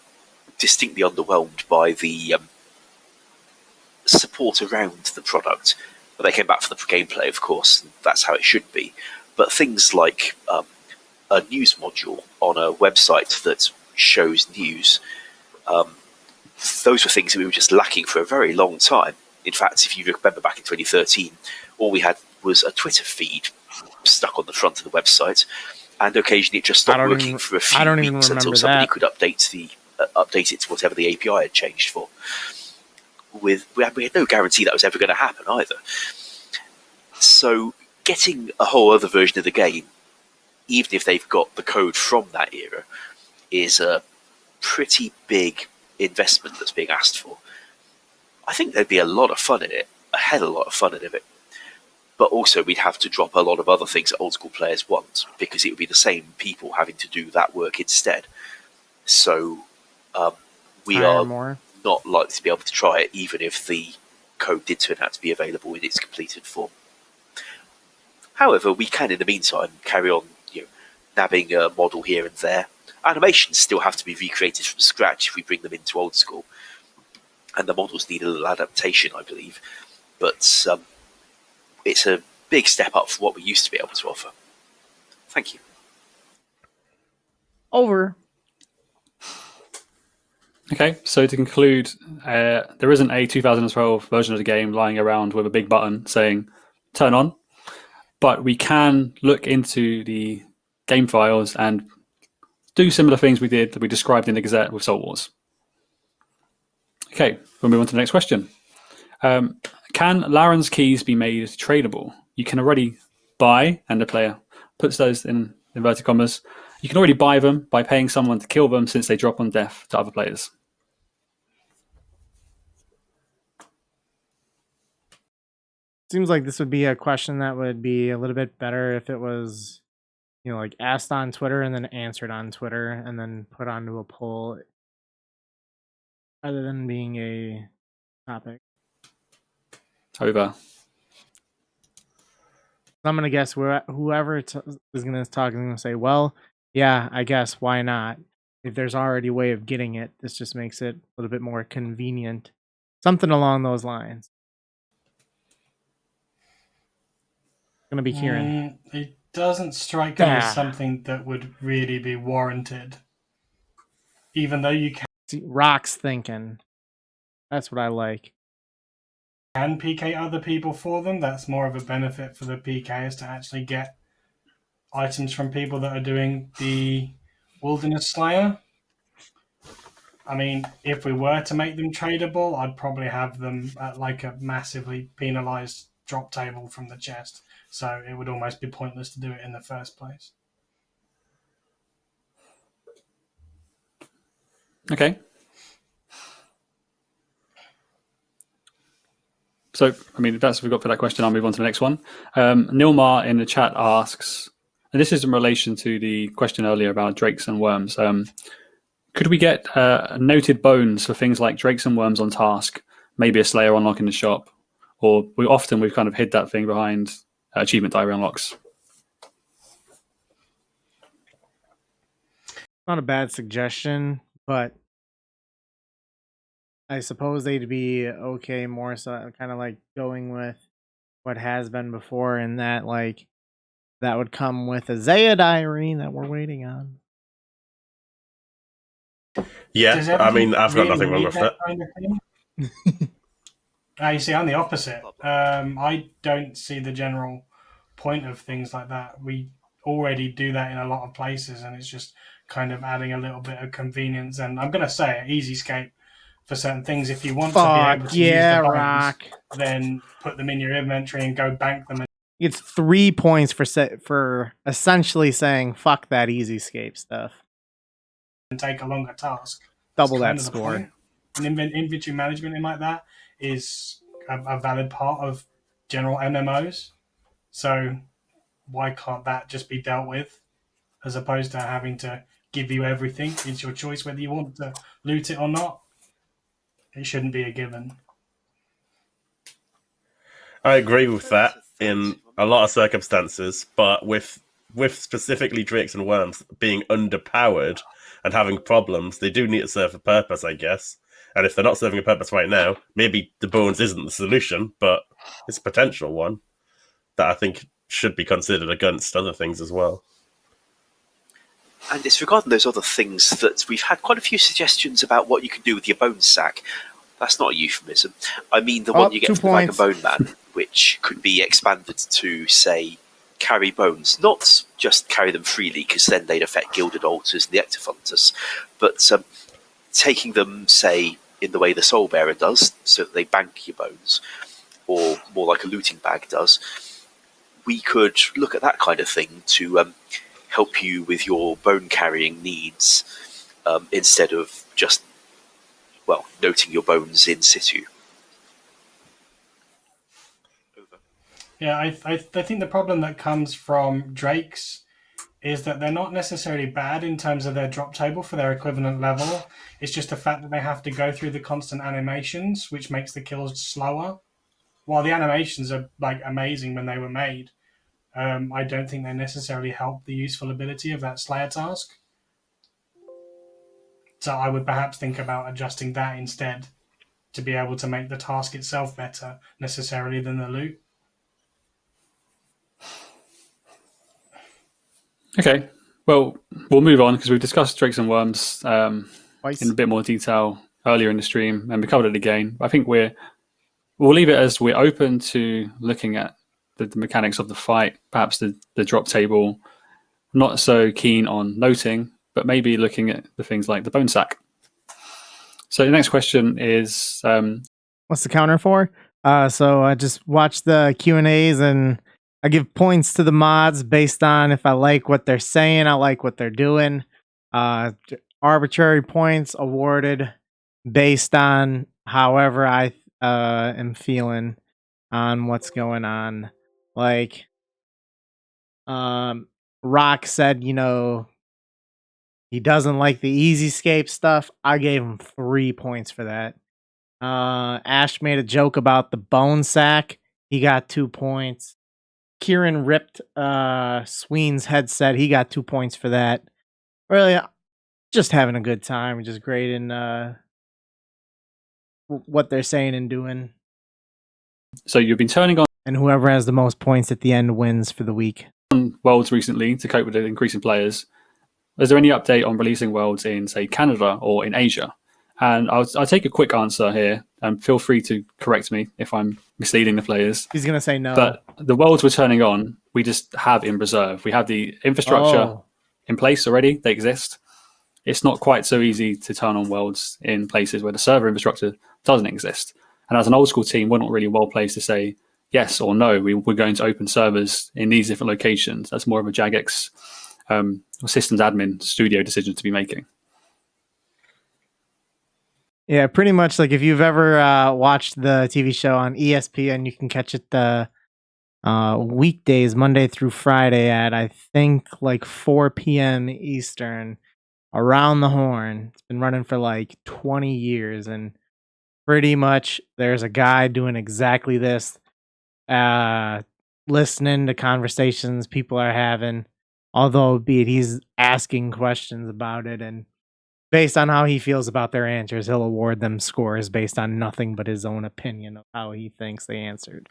distinctly underwhelmed by the support around the product. But they came back for the gameplay, of course, and that's how it should be. But things like a news module on a website that shows news, those were things that we were just lacking for a very long time. In fact, if you remember back in 2013, all we had was a Twitter feed stuck on the front of the website, and occasionally it just stopped working for a few weeks until somebody could update it to whatever the API had changed for. We had no guarantee that was ever going to happen either. So getting a whole other version of the game, even if they've got the code from that era, is a pretty big investment that's being asked for. I think there'd be a lot of fun in it, a hell of a lot of fun in it. But also we'd have to drop a lot of other things that old school players want, because it would be the same people having to do that work instead. So we are not likely to be able to try it, even if the code did turn out to be available in its completed form. However, we can in the meantime carry on nabbing a model here and there. Animations still have to be recreated from scratch if we bring them into old school, and the models need a little adaptation, I believe. But it's a big step up from what we used to be able to offer. Thank you. Over. Okay, so to conclude, there isn't a 2012 version of the game lying around with a big button saying turn on, but we can look into the game files and do similar things that we described in the Gazette with Salt Wars. Okay, we'll move on to the next question. Can Laren's keys be made tradable? You can already buy, and the player puts those in inverted commas, you can already buy them by paying someone to kill them since they drop on death to other players. Seems like this would be a question that would be a little bit better if it was, like asked on Twitter and then answered on Twitter and then put onto a poll, rather than being a topic. Over. I'm going to guess whoever is going to talk is going to say, well, yeah, I guess, why not? If there's already a way of getting it, this just makes it a little bit more convenient. Something along those lines. Going to be Kieran. It doesn't strike me as something that would really be warranted. Even though you can... See, Rock's thinking. That's what I like. Can PK other people for them. That's more of a benefit for the PKs to actually get items from people that are doing the Wilderness Slayer. I mean, if we were to make them tradable, I'd probably have them at like a massively penalized drop table from the chest. So it would almost be pointless to do it in the first place. Okay. So, I mean, that's what we've got for that question. I'll move on to the next one. Nilmar in the chat asks, and this is in relation to the question earlier about drakes and worms. Could we get noted bones for things like drakes and worms on task, maybe a Slayer unlock in the shop? Or we've kind of hid that thing behind achievement diary unlocks. Not a bad suggestion, but I suppose they'd be okay more so kind of like going with what has been before, and that like that would come with a Zaya diary that we're waiting on. Yeah, I mean, I've got nothing wrong with that. Kind of thing? You see, I'm the opposite. I don't see the general point of things like that. We already do that in a lot of places, and it's just kind of adding a little bit of convenience. And I'm going to say easy escape for certain things. If you want to be able Fuck to use yeah, the bones, Rock. then put them in your inventory and go bank them. It's 3 points for essentially saying fuck that easy escape stuff. And take a longer task. Double That's kind that of the score. point. And inventory management in like that is a valid part of general MMOs. So why can't that just be dealt with, as opposed to having to give you everything? It's your choice whether you want to loot it or not. It shouldn't be a given. I agree with that in a lot of circumstances, but with specifically drakes and worms being underpowered and having problems, they do need to serve a purpose, I guess. And if they're not serving a purpose right now, maybe the bones isn't the solution, but it's a potential one that I think should be considered against other things as well. And it's regarding those other things that we've had quite a few suggestions about what you can do with your bone sack. That's not a euphemism. I mean the one you get 2 from the Bag points. and Bone Man, which could be expanded to, say, carry bones. Not just carry them freely, because then they'd affect Gilded Altars and the Ectophontus, but taking them, say, in the way the Soul Bearer does, so that they bank your bones, or more like a looting bag does. We could look at that kind of thing to help you with your bone carrying needs, instead of just, well, noting your bones in situ. Over. Yeah, I think the problem that comes from Drakes is that they're not necessarily bad in terms of their drop table for their equivalent level. It's just the fact that they have to go through the constant animations, which makes the kills slower. While the animations are like amazing when they were made, I don't think they necessarily help the useful ability of that Slayer task. So I would perhaps think about adjusting that instead to be able to make the task itself better necessarily than the loot. Okay, well, we'll move on because we've discussed Drakes and Worms Twice. in a bit more detail earlier in the stream, and we covered it again. I think we'll leave it as we're open to looking at the mechanics of the fight, perhaps the drop table. Not so keen on noting, but maybe looking at the things like the bone sack. So the next question is, What's the counter for? So I just watch the Q&As and I give points to the mods based on if I like what they're saying, I like what they're doing. Arbitrary points awarded based on however I am feeling on what's going on. Like, Rock said, he doesn't like the easy escape stuff. I gave him 3 points for that. Ash made a joke about the bone sack. He got 2 points. Kieran ripped Sween's headset. He got 2 points for that. Really, just having a good time. Just great in what they're saying and doing. so you've been turning on And whoever has the most points at the end wins for the week. Worlds recently to cope with the increasing players. Is there any update on releasing Worlds in, say, Canada or in Asia? And I'll take a quick answer here, and feel free to correct me if I'm misleading the players. He's going to say no. But the Worlds we're turning on, we just have in reserve. We have the infrastructure in place already. They exist. It's not quite so easy to turn on Worlds in places where the server infrastructure doesn't exist. And as an old school team, we're not really well placed to say yes or no. We're going to open servers in these different locations. That's more of a Jagex systems admin studio decision to be making. Yeah, pretty much like if you've ever watched the TV show on ESPN, you can catch it the weekdays, Monday through Friday at I think like 4 p.m. Eastern, Around the Horn. It's been running for like 20 years, and pretty much there's a guy doing exactly this, listening to conversations people are having, although be it he's asking questions about it, and based on how he feels about their answers, he'll award them scores based on nothing but his own opinion of how he thinks they answered.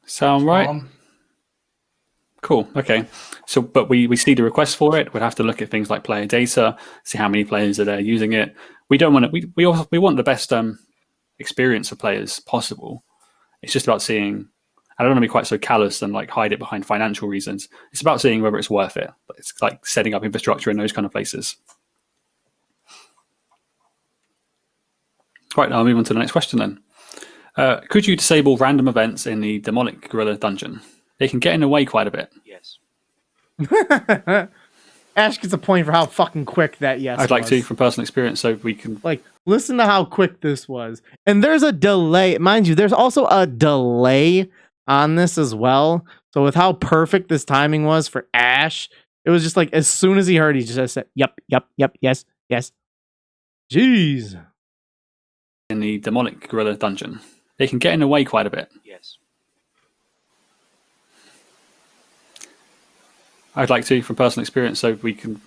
Sound right? Cool. Okay. So, but we see the request for it. We'd have to look at things like player data, see how many players are there using it. We don't want to. We want the best experience for players possible. It's just about seeing. I don't want to be quite so callous and like hide it behind financial reasons. It's about seeing whether it's worth it. It's like setting up infrastructure in those kind of places. Right, now I'll move on to the next question then. Could you disable random events in the demonic gorilla dungeon? They can get in the way quite a bit. Yes. Ash gets a point for how fucking quick that yes I'd like was. to, from personal experience, so we can... Like, listen to how quick this was. And there's a delay. Mind you, there's also a delay on this as well. So with how perfect this timing was for Ash, it was just like, as soon as he heard, he just said, yep, yes. Jeez. In the demonic gorilla dungeon. They can get in the way quite a bit. Yes. I'd like to, from personal experience, so we can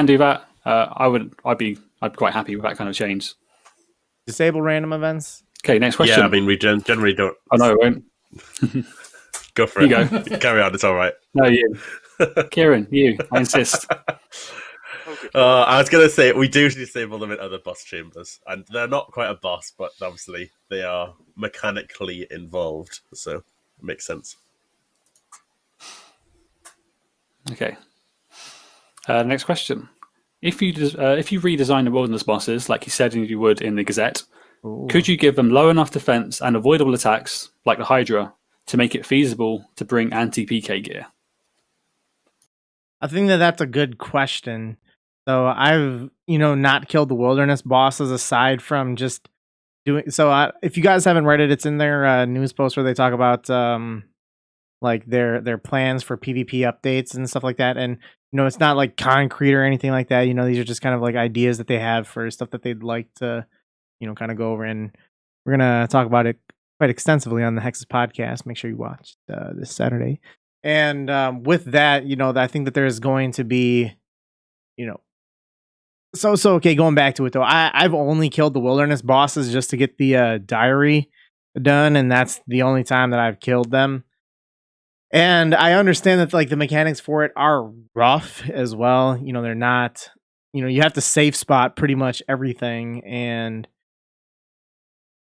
do that. I'd be quite happy with that kind of change. Disable random events. Okay, next question. Yeah, I mean, we generally don't. Oh no, it won't. Go for You it. go. Carry on. It's all right. No, you. Kieran, you. I insist. I was going to say, we do disable them in other boss chambers. And they're not quite a boss, but obviously they are mechanically involved. So it makes sense. Okay. Next question. If you redesign the wilderness bosses, like you said you would in the Gazette, could you give them low enough defense and avoidable attacks, like the Hydra, to make it feasible to bring anti-PK gear? I think that's a good question. So I've, not killed the wilderness bosses aside from just doing. So if you guys haven't read it, it's in their news post where they talk about like their plans for PvP updates and stuff like that. And it's not like concrete or anything like that. These are just kind of like ideas that they have for stuff that they'd like to, kind of go over. And we're gonna talk about it quite extensively on the Hexes podcast. Make sure you watch this Saturday. And with that, I think that there's going to be, So okay, going back to it though, I've only killed the wilderness bosses just to get the diary done, and that's the only time that I've killed them. And I understand that like the mechanics for it are rough as well. They're not, you have to safe spot pretty much everything. And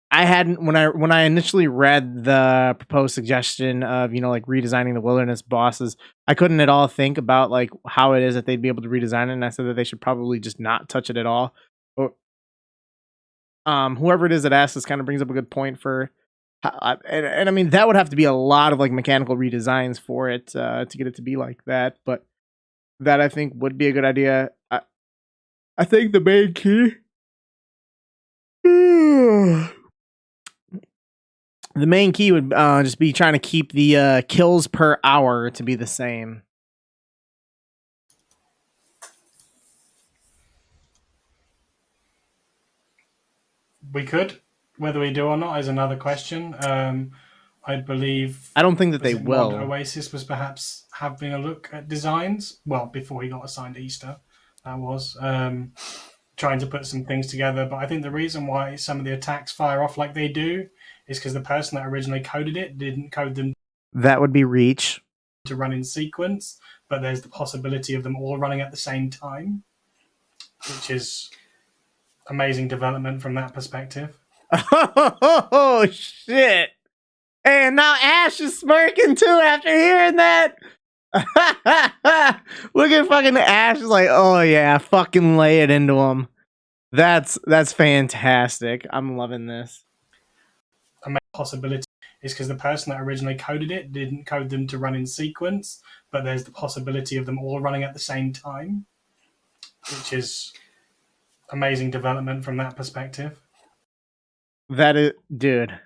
I hadn't when I initially read the proposed suggestion of like redesigning the wilderness bosses, I couldn't at all think about like how it is that they'd be able to redesign it, and I said that they should probably just not touch it at all. But whoever it is that asked this kind of brings up a good point for, and I mean that would have to be a lot of like mechanical redesigns for it to get it to be like that. But that I think would be a good idea. I think the main key. The main key would just be trying to keep the kills per hour to be the same. We could. Whether we do or not is another question. I believe. I don't think that they will. Mod Oasis was perhaps having a look at designs. Well, before he got assigned Easter, that was trying to put some things together. But I think the reason why some of the attacks fire off like they do is because the person that originally coded it didn't code them. That would be Reach. To run in sequence, but there's the possibility of them all running at the same time, which is amazing development from that perspective. Oh shit! And now Ash is smirking too after hearing that. Look at fucking Ash is like, oh yeah, fucking lay it into him. That's fantastic. I'm loving this. A possibility is because the person that originally coded it didn't code them to run in sequence, but there's the possibility of them all running at the same time, which is amazing development from that perspective. That is, dude.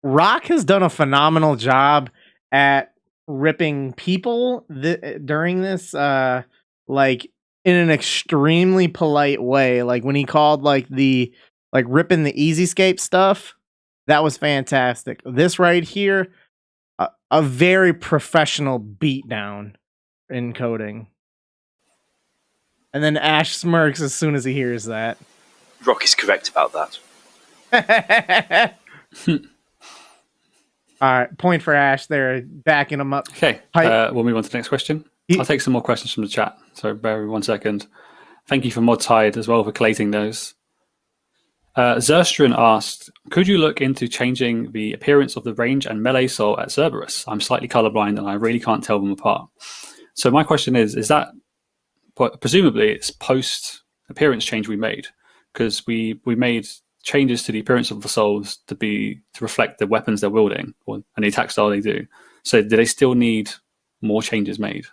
Rock has done a phenomenal job at ripping people during this, like in an extremely polite way. Like when he called like ripping the Easyscape stuff, that was fantastic. This right here, a very professional beatdown in coding. And then Ash smirks as soon as he hears that. Rock is correct about All that. right, point for Ash there, backing him up. Okay, we'll move on to the next question. I'll take some more questions from the chat, so bear with me 1 second. Thank you for Mod Tide as well for collating those. Zerstrin asked, could you look into changing the appearance of the range and melee soul at Cerberus? I'm slightly colorblind and I really can't tell them apart. So my question is that, presumably it's post appearance change we made, because we made changes to the appearance of the souls to reflect the weapons they're wielding and the attack style they do. So do they still need more changes made?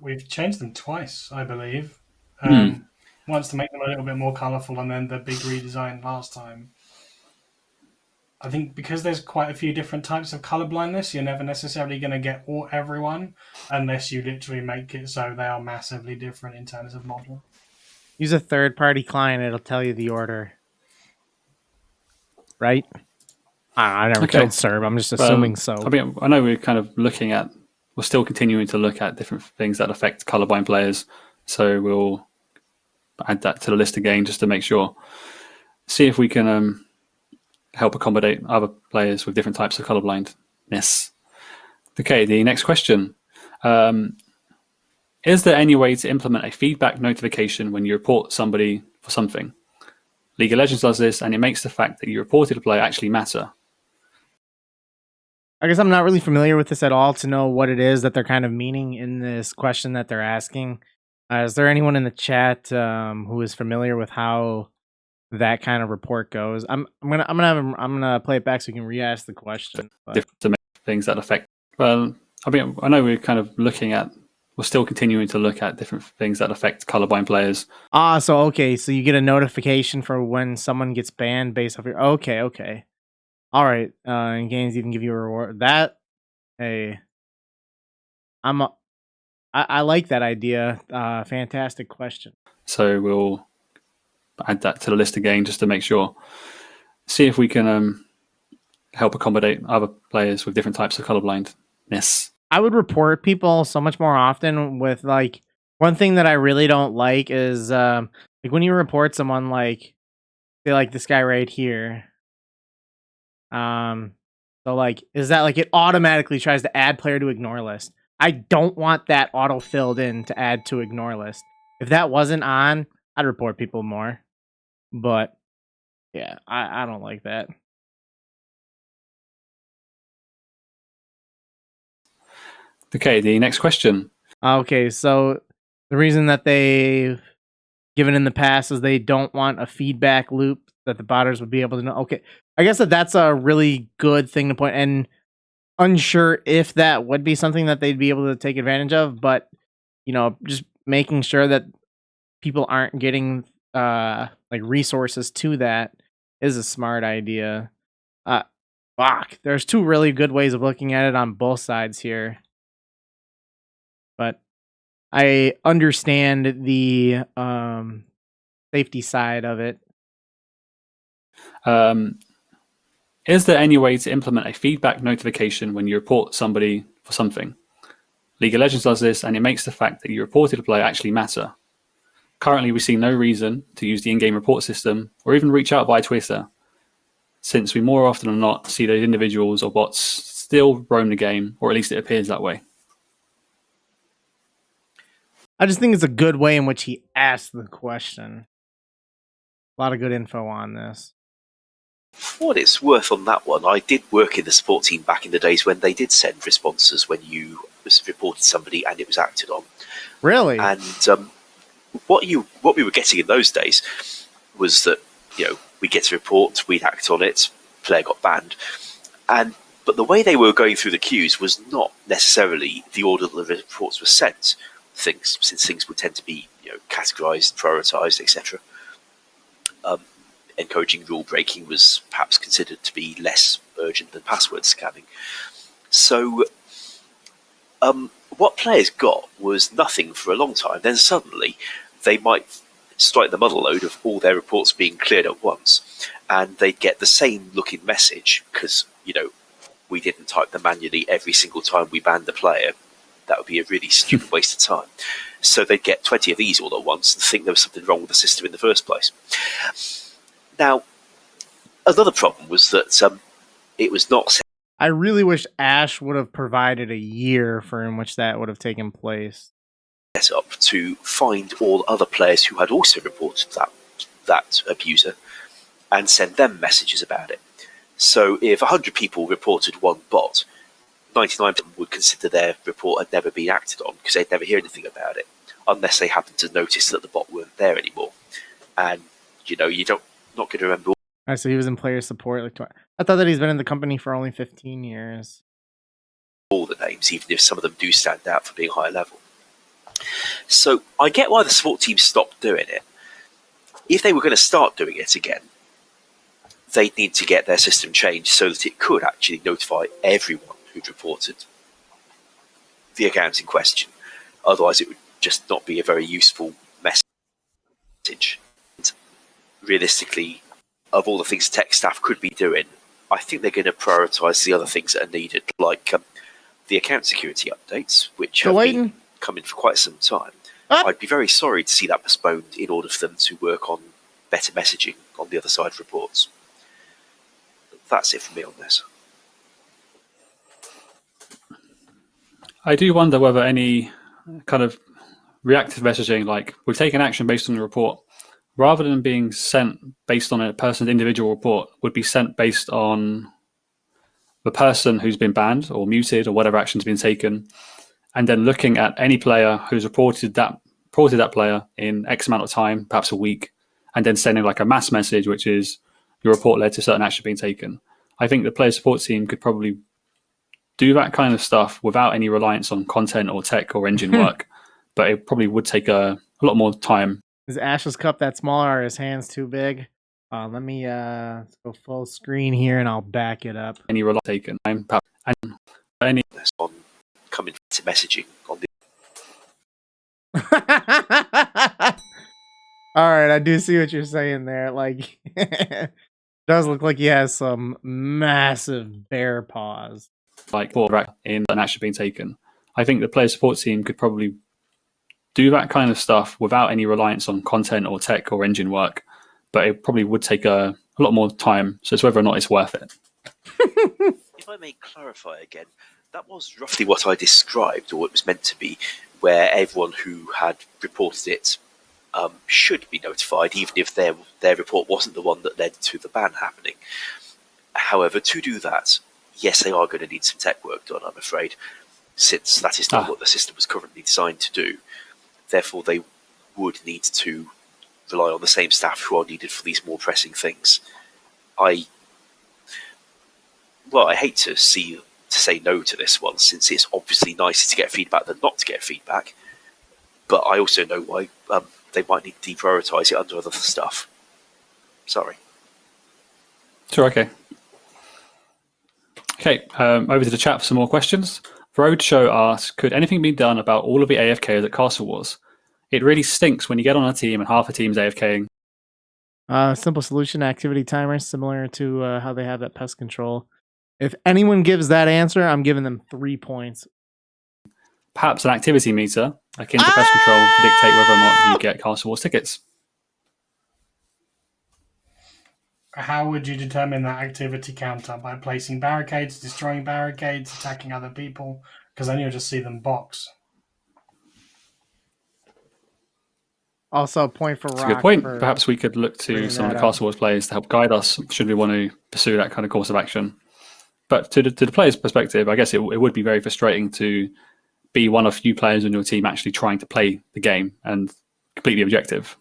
We've changed them twice, I believe. Hmm. Once to make them a little bit more colourful, and then the big redesign last time. I think because there's quite a few different types of colour blindness, you're never necessarily going to get everyone unless you literally make it so they are massively different in terms of model. Use a third-party client; it'll tell you the order. Right? I never tried Serb. I'm just assuming so. I mean, I know we're still continuing to look at different things that affect colorblind players. So we'll add that to the list again just to make sure. See if we can help accommodate other players with different types of colorblindness. Okay, the next question. Is there any way to implement a feedback notification when you report somebody for something? League of Legends does this, and it makes the fact that you reported a player actually matter. I guess I'm not really familiar with this at all to know what it is that they're kind of meaning in this question that they're asking. Is there anyone in the chat who is familiar with how that kind of report goes? I'm gonna play it back so you can re-ask the question. To make things that affect. Well, I mean, I know we're still continuing to look at different things that affect colorblind players. So you get a notification for when someone gets banned based off your. Okay. All right. In games, even give you a reward. I like that idea. Fantastic question. So we'll add that to the list again just to make sure. See if we can help accommodate other players with different types of colorblindness. I would report people so much more often with one thing that I really don't like is when you report someone say this guy right here. Is that it automatically tries to add player to ignore list. I don't want that auto filled in to add to ignore list. If that wasn't on, I'd report people more. But yeah, I don't like that. Okay, the next question. Okay, so the reason that they've given in the past is they don't want a feedback loop that the botters would be able to know. Okay, I guess that's a really good thing to point, and unsure if that would be something that they'd be able to take advantage of, but just making sure that people aren't getting resources to that is a smart idea. There's two really good ways of looking at it on both sides here. But I understand the safety side of it. Is there any way to implement a feedback notification when you report somebody for something? League of Legends does this, and it makes the fact that you reported a player actually matter. Currently, we see no reason to use the in-game report system or even reach out via Twitter, since we more often than not see those individuals or bots still roam the game, or at least it appears that way. I just think it's a good way in which he asked the question. A lot of good info on this. For what it's worth on that one, I did work in the support team back in the days when they did send responses when you reported somebody and it was acted on. Really? And what we were getting in those days was that we'd get a report, we'd act on it, player got banned, but the way they were going through the queues was not necessarily the order that the reports were sent. Since things would tend to be categorized, prioritized, etc. Encouraging rule breaking was perhaps considered to be less urgent than password scanning. So what players got was nothing for a long time. Then suddenly they might strike the muddle load of all their reports being cleared at once, and they'd get the same looking message because we didn't type them manually every single time we banned the player. That would be a really stupid waste of time. So they'd get 20 of these all at once and think there was something wrong with the system in the first place. Now, another problem was that it was not. I really wish Ash would have provided a year for in which that would have taken place. Set up to find all other players who had also reported that that abuser and send them messages about it. So if 100 people reported one bot, 99 of them would consider their report had never been acted on because they'd never hear anything about it, unless they happened to notice that the bot weren't there anymore. And, you know, you're not going to remember So he was in player support. I thought that he's been in the company for only 15 years. all the names, even if some of them do stand out for being high level. So I get why the support team stopped doing it. If they were going to start doing it again, they'd need to get their system changed so that it could actually notify everyone who'd reported the account in question. Otherwise, it would just not be a very useful message. And realistically, of all the things tech staff could be doing, I think they're going to prioritise the other things that are needed, like the account security updates, which have been coming for quite some time. I'd be very sorry to see that postponed in order for them to work on better messaging on the other side of reports. That's it for me on this. I do wonder whether any kind of reactive messaging, like we've taken action based on the report, rather than being sent based on a person's individual report, would be sent based on the person who's been banned or muted or whatever action's been taken, and then looking at any player who's reported that player in X amount of time, perhaps a week, and then sending like a mass message, which is your report led to certain action being taken. I think the player support team could probably do that kind of stuff without any reliance on content or tech or engine work, but it probably would take a lot more time. Is Ash's cup that small, or are his hands too big? Let me let's go full screen here and I'll back it up. Any reliance taken time, and any on coming to messaging on the All right, I do see what you're saying there. Like, does look like he has some massive bear paws. like in an action being taken. I think the player support team could probably do that kind of stuff without any reliance on content or tech or engine work, but it probably would take a lot more time. So it's whether or not it's worth it. If I may clarify again, that was roughly what I described, or it was meant to be, where everyone who had reported it should be notified, even if their report wasn't the one that led to the ban happening. However, to do that, yes, they are going to need some tech work done, I'm afraid, since that is not what the system was currently designed to do. Therefore, they would need to rely on the same staff who are needed for these more pressing things. I hate to say no to this one, since it's obviously nicer to get feedback than not to get feedback. But I also know why they might need to deprioritise it under other stuff. Sorry. Sure, okay. Okay, over to the chat for some more questions. Roadshow asks, could anything be done about all of the AFKers at Castle Wars? It really stinks when you get on a team and half a team's AFKing. Simple solution, activity timers, similar to how they have at pest control. If anyone gives that answer, I'm giving them 3 points. Perhaps an activity meter, akin to pest control, to dictate whether or not you get Castle Wars tickets. How would you determine that activity counter? By placing barricades, destroying barricades, attacking other people? Because then you'll just see them box. Also, a point for That's Rock. a good point. Perhaps we could look to some of the that Castle Wars players to help guide us should we want to pursue that kind of course of action. But to the player's perspective, I guess it would be very frustrating to be one of few players on your team actually trying to play the game and complete the objective.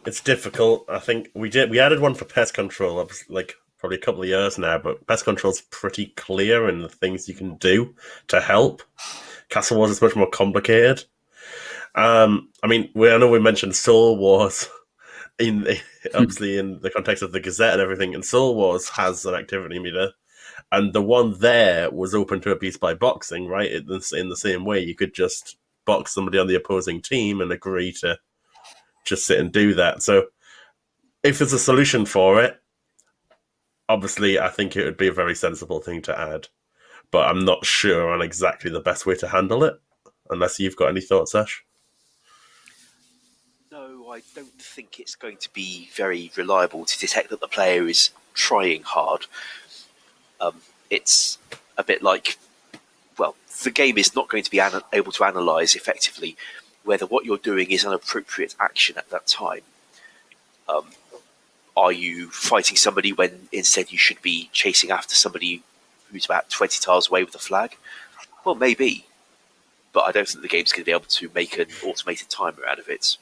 It's difficult. I think we added one for pest control. That was like probably a couple of years now, but pest control's pretty clear in the things you can do to help. Castle Wars is much more complicated. I mean, I know we mentioned Soul Wars obviously in the context of the Gazette and everything, and Soul Wars has an activity meter, and the one there was open to abuse by boxing, right? In the same way, you could just box somebody on the opposing team and agree to just sit and do that. So if there's a solution for it, obviously I think it would be a very sensible thing to add, but I'm not sure on exactly the best way to handle it, unless you've got any thoughts, Ash. No, I don't think it's going to be very reliable to detect that the player is trying hard. It's a bit like, well, the game is not going to be able to analyse effectively whether what you're doing is an appropriate action at that time. Are you fighting somebody when instead you should be chasing after somebody who's about 20 tiles away with a flag? Well, maybe, but I don't think the game's going to be able to make an automated timer out of it.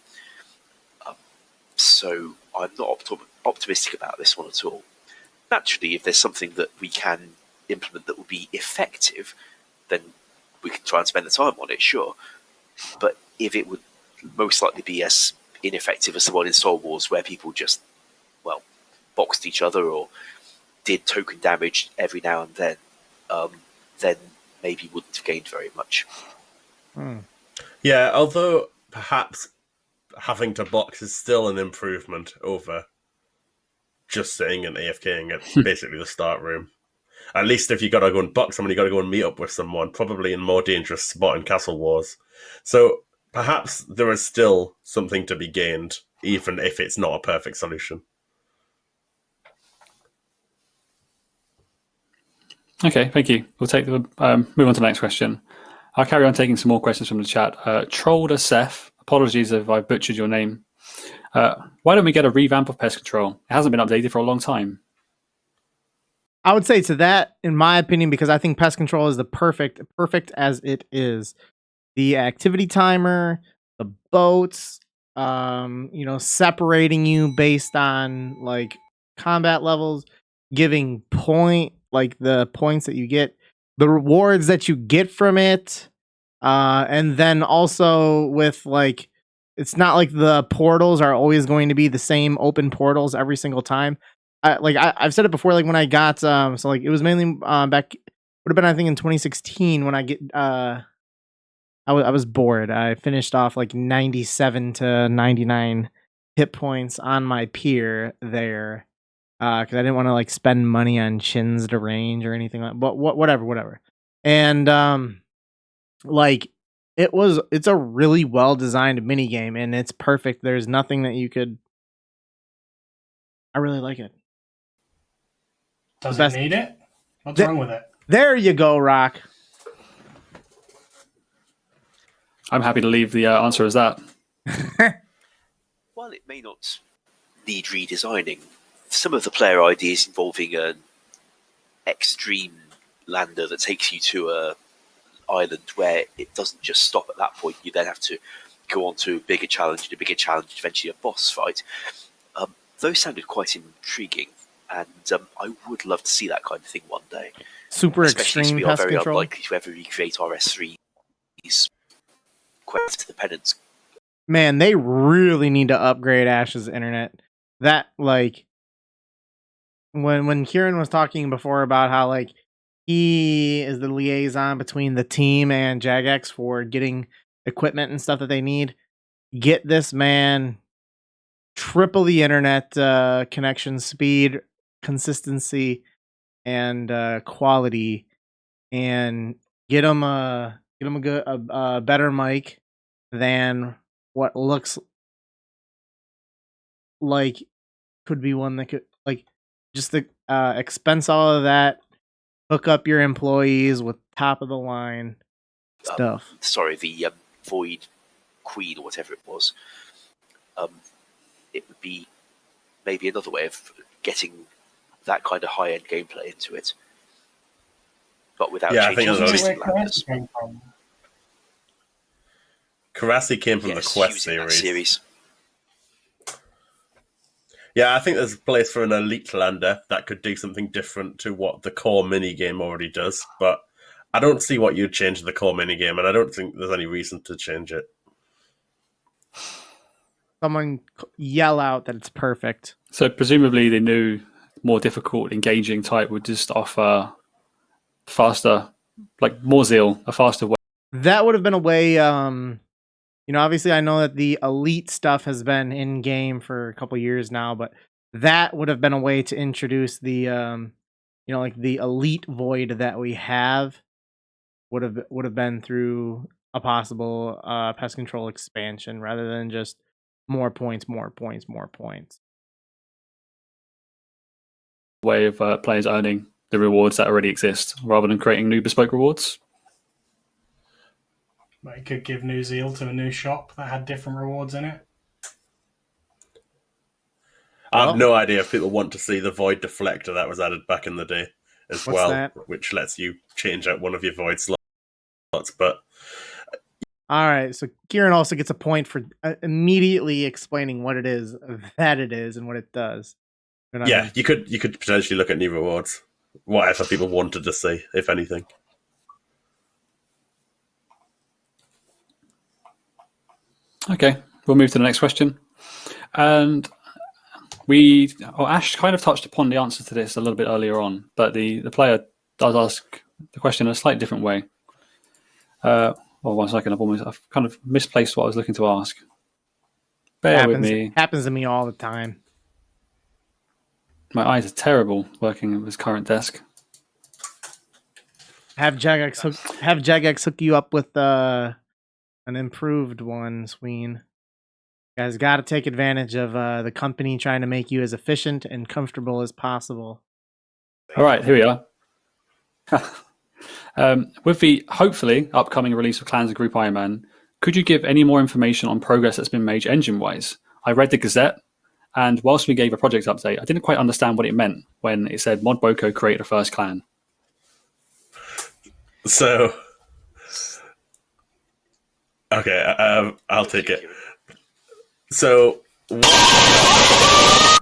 So I'm not optimistic about this one at all. Naturally, if there's something that we can implement that will be effective, then we can try and spend the time on it, sure. But if it would most likely be as ineffective as the one in Soul Wars, where people just, well, boxed each other or did token damage every now and then maybe wouldn't have gained very much. Yeah, although perhaps having to box is still an improvement over just sitting and AFKing at basically the start room. At least if you got to go and box someone, you got to go and meet up with someone, probably in more dangerous spot in Castle Wars. So perhaps there is still something to be gained, even if it's not a perfect solution. Okay, thank you. We'll take the move on to the next question. I'll carry on taking some more questions from the chat. Trollder Seth, apologies if I butchered your name. Why don't we get a revamp of pest control? It hasn't been updated for a long time. I would say to that, in my opinion, because I think pest control is the perfect as it is. The activity timer, the boats, separating you based on like combat levels, giving the points that you get, the rewards that you get from it, and then also with like, it's not like the portals are always going to be the same open portals every single time. I've said it before, like when I got it was mainly back, would have been I think in 2016 when I was bored. I finished off like 97 to 99 hit points on my pier there because I didn't want to like spend money on chins to range or anything like. But whatever. And it's a really well designed mini game and it's perfect. There's nothing that you could. I really like it. Does it need it? What's wrong with it? There you go, Rock. I'm happy to leave the answer as that. While it may not need redesigning, some of the player ideas involving an extreme lander that takes you to a island where it doesn't just stop at that point, you then have to go on to a bigger challenge, eventually a boss fight. Those sounded quite intriguing, and I would love to see that kind of thing one day. Super especially extreme as we are pest very control. unlikely to ever recreate our S3's quest to the penance. Man, they really need to upgrade Ash's internet. That like when Kieran was talking before about how like he is the liaison between the team and Jagex for getting equipment and stuff that they need. Get this man triple the internet connection speed, consistency, and quality, and get him a better mic than what looks like could be one that could like just the expense all of that, hook up your employees with top of the line stuff. The Void Queen or whatever it was. It would be maybe another way of getting that kind of high-end gameplay into it, but without changing the existing landers. Karasi came from the Quest series. Yeah, I think there's a place for an elite lander that could do something different to what the core minigame already does, but I don't see what you'd change in the core minigame, and I don't think there's any reason to change it. Someone yell out that it's perfect. So presumably the new, more difficult, engaging type would just offer faster, like more zeal, a faster way. That would have been a way, obviously I know that the elite stuff has been in game for a couple years now, but that would have been a way to introduce the, like the elite void that we have would have been through a possible pest control expansion rather than just more points. Way of players earning the rewards that already exist rather than creating new bespoke rewards. It could give new zeal to a new shop that had different rewards in it. I have no idea if people want to see the void deflector that was added back in the day as What's well, that? which lets you change out one of your void slots. But All right, so Kieran also gets a point for immediately explaining what it is that it is and what it does. And yeah, you could potentially look at new rewards, whatever people wanted to see, if anything. Okay, we'll move to the next question. And Ash kind of touched upon the answer to this a little bit earlier on, but the player does ask the question in a slightly different way. Well, 1 second, I've kind of misplaced what I was looking to ask. Bear with me. Happens to me all the time. My eyes are terrible working at this current desk. Have Jagex hook you up with an improved one, Sween. You guys got to take advantage of the company trying to make you as efficient and comfortable as possible. All right, here we are. With the hopefully upcoming release of Clans of Group Iron Man, could you give any more information on progress that's been made engine-wise? I read the Gazette, and whilst we gave a project update, I didn't quite understand what it meant when it said Mod Boko created a first clan. So, okay, I'll take it. So,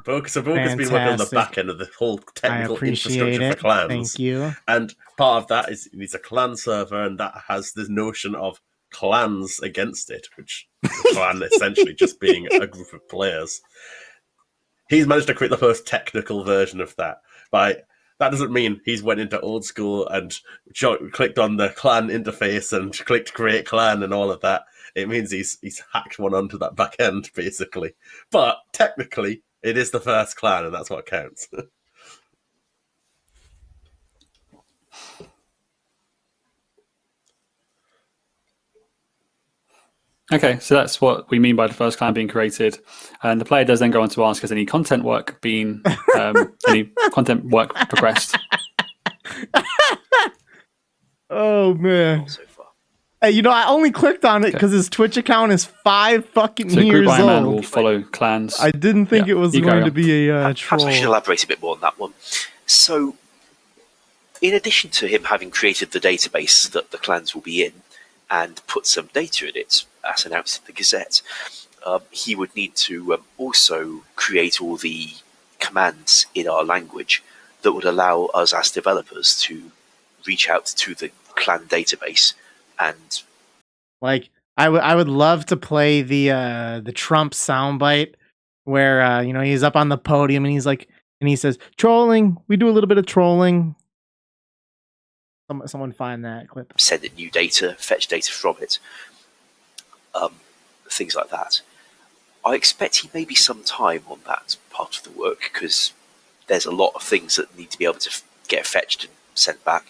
Boca's been working on the back end of the whole technical infrastructure for clans. Thank you. And part of that is it needs a clan server, and that has this notion of clans against it, which the clan essentially just being a group of players. He's managed to create the first technical version of that. That doesn't mean he's went into old school and clicked on the clan interface and clicked create clan and all of that. It means he's hacked one onto that back end, basically. But technically, it is the first clan, and that's what counts. Okay, so that's what we mean by the first clan being created. And the player does then go on to ask, has any content work progressed? Oh, man. So far. Hey, I only clicked on it because his Twitch account is 5 fucking So years Group Iron Man will old. follow clans. I didn't think it was going to be a Perhaps troll. I should elaborate a bit more on that one. So, in addition to him having created the database that the clans will be in and put some data in it, as announced in the Gazette, he would need to also create all the commands in our language that would allow us as developers to reach out to the clan database and I would love to play the Trump soundbite where he's up on the podium and he says trolling. We do a little bit of trolling. Someone find that clip. send it new data, fetch data from it, things like that. I expect he may be some time on that part of the work because there's a lot of things that need to be able to get fetched and sent back.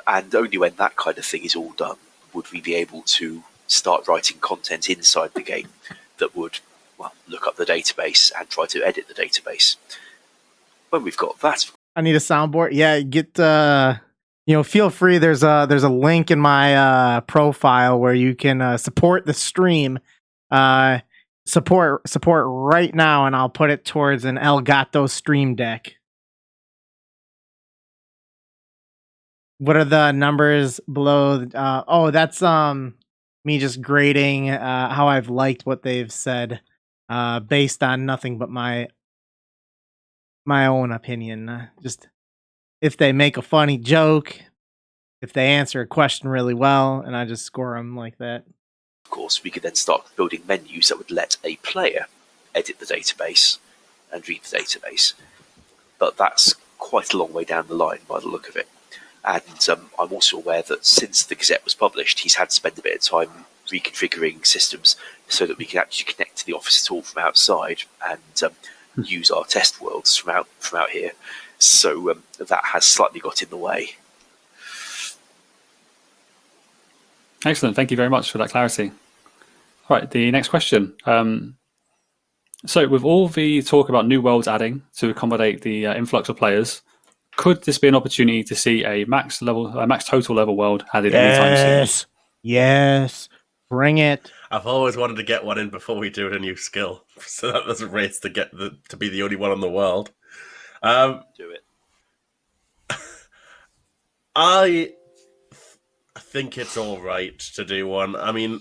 And only when that kind of thing is all done would we be able to start writing content inside the game that would look up the database and try to edit the database. When we've got that, I need a soundboard. Yeah, get feel free. There's a link in my profile where you can support the stream. Support right now, and I'll put it towards an Elgato Stream Deck. What are the numbers below? That's me just grading how I've liked what they've said, based on nothing but my own opinion. Just if they make a funny joke, if they answer a question really well, and I just score them like that. of course, we could then start building menus that would let a player edit the database and read the database. But that's quite a long way down the line by the look of it. And I'm also aware that since the Gazette was published, he's had to spend a bit of time reconfiguring systems so that we can actually connect to the office at all from outside and use our test worlds from out here. So that has slightly got in the way. Excellent. Thank you very much for that clarity. All right, the next question. So with all the talk about new worlds adding to accommodate the influx of players, could this be an opportunity to see a max total level world added anytime soon? Yes, bring it. I've always wanted to get one in before we do a new skill, so that there's a race to get to be the only one in the world. Do it. I think it's all right to do one. I mean,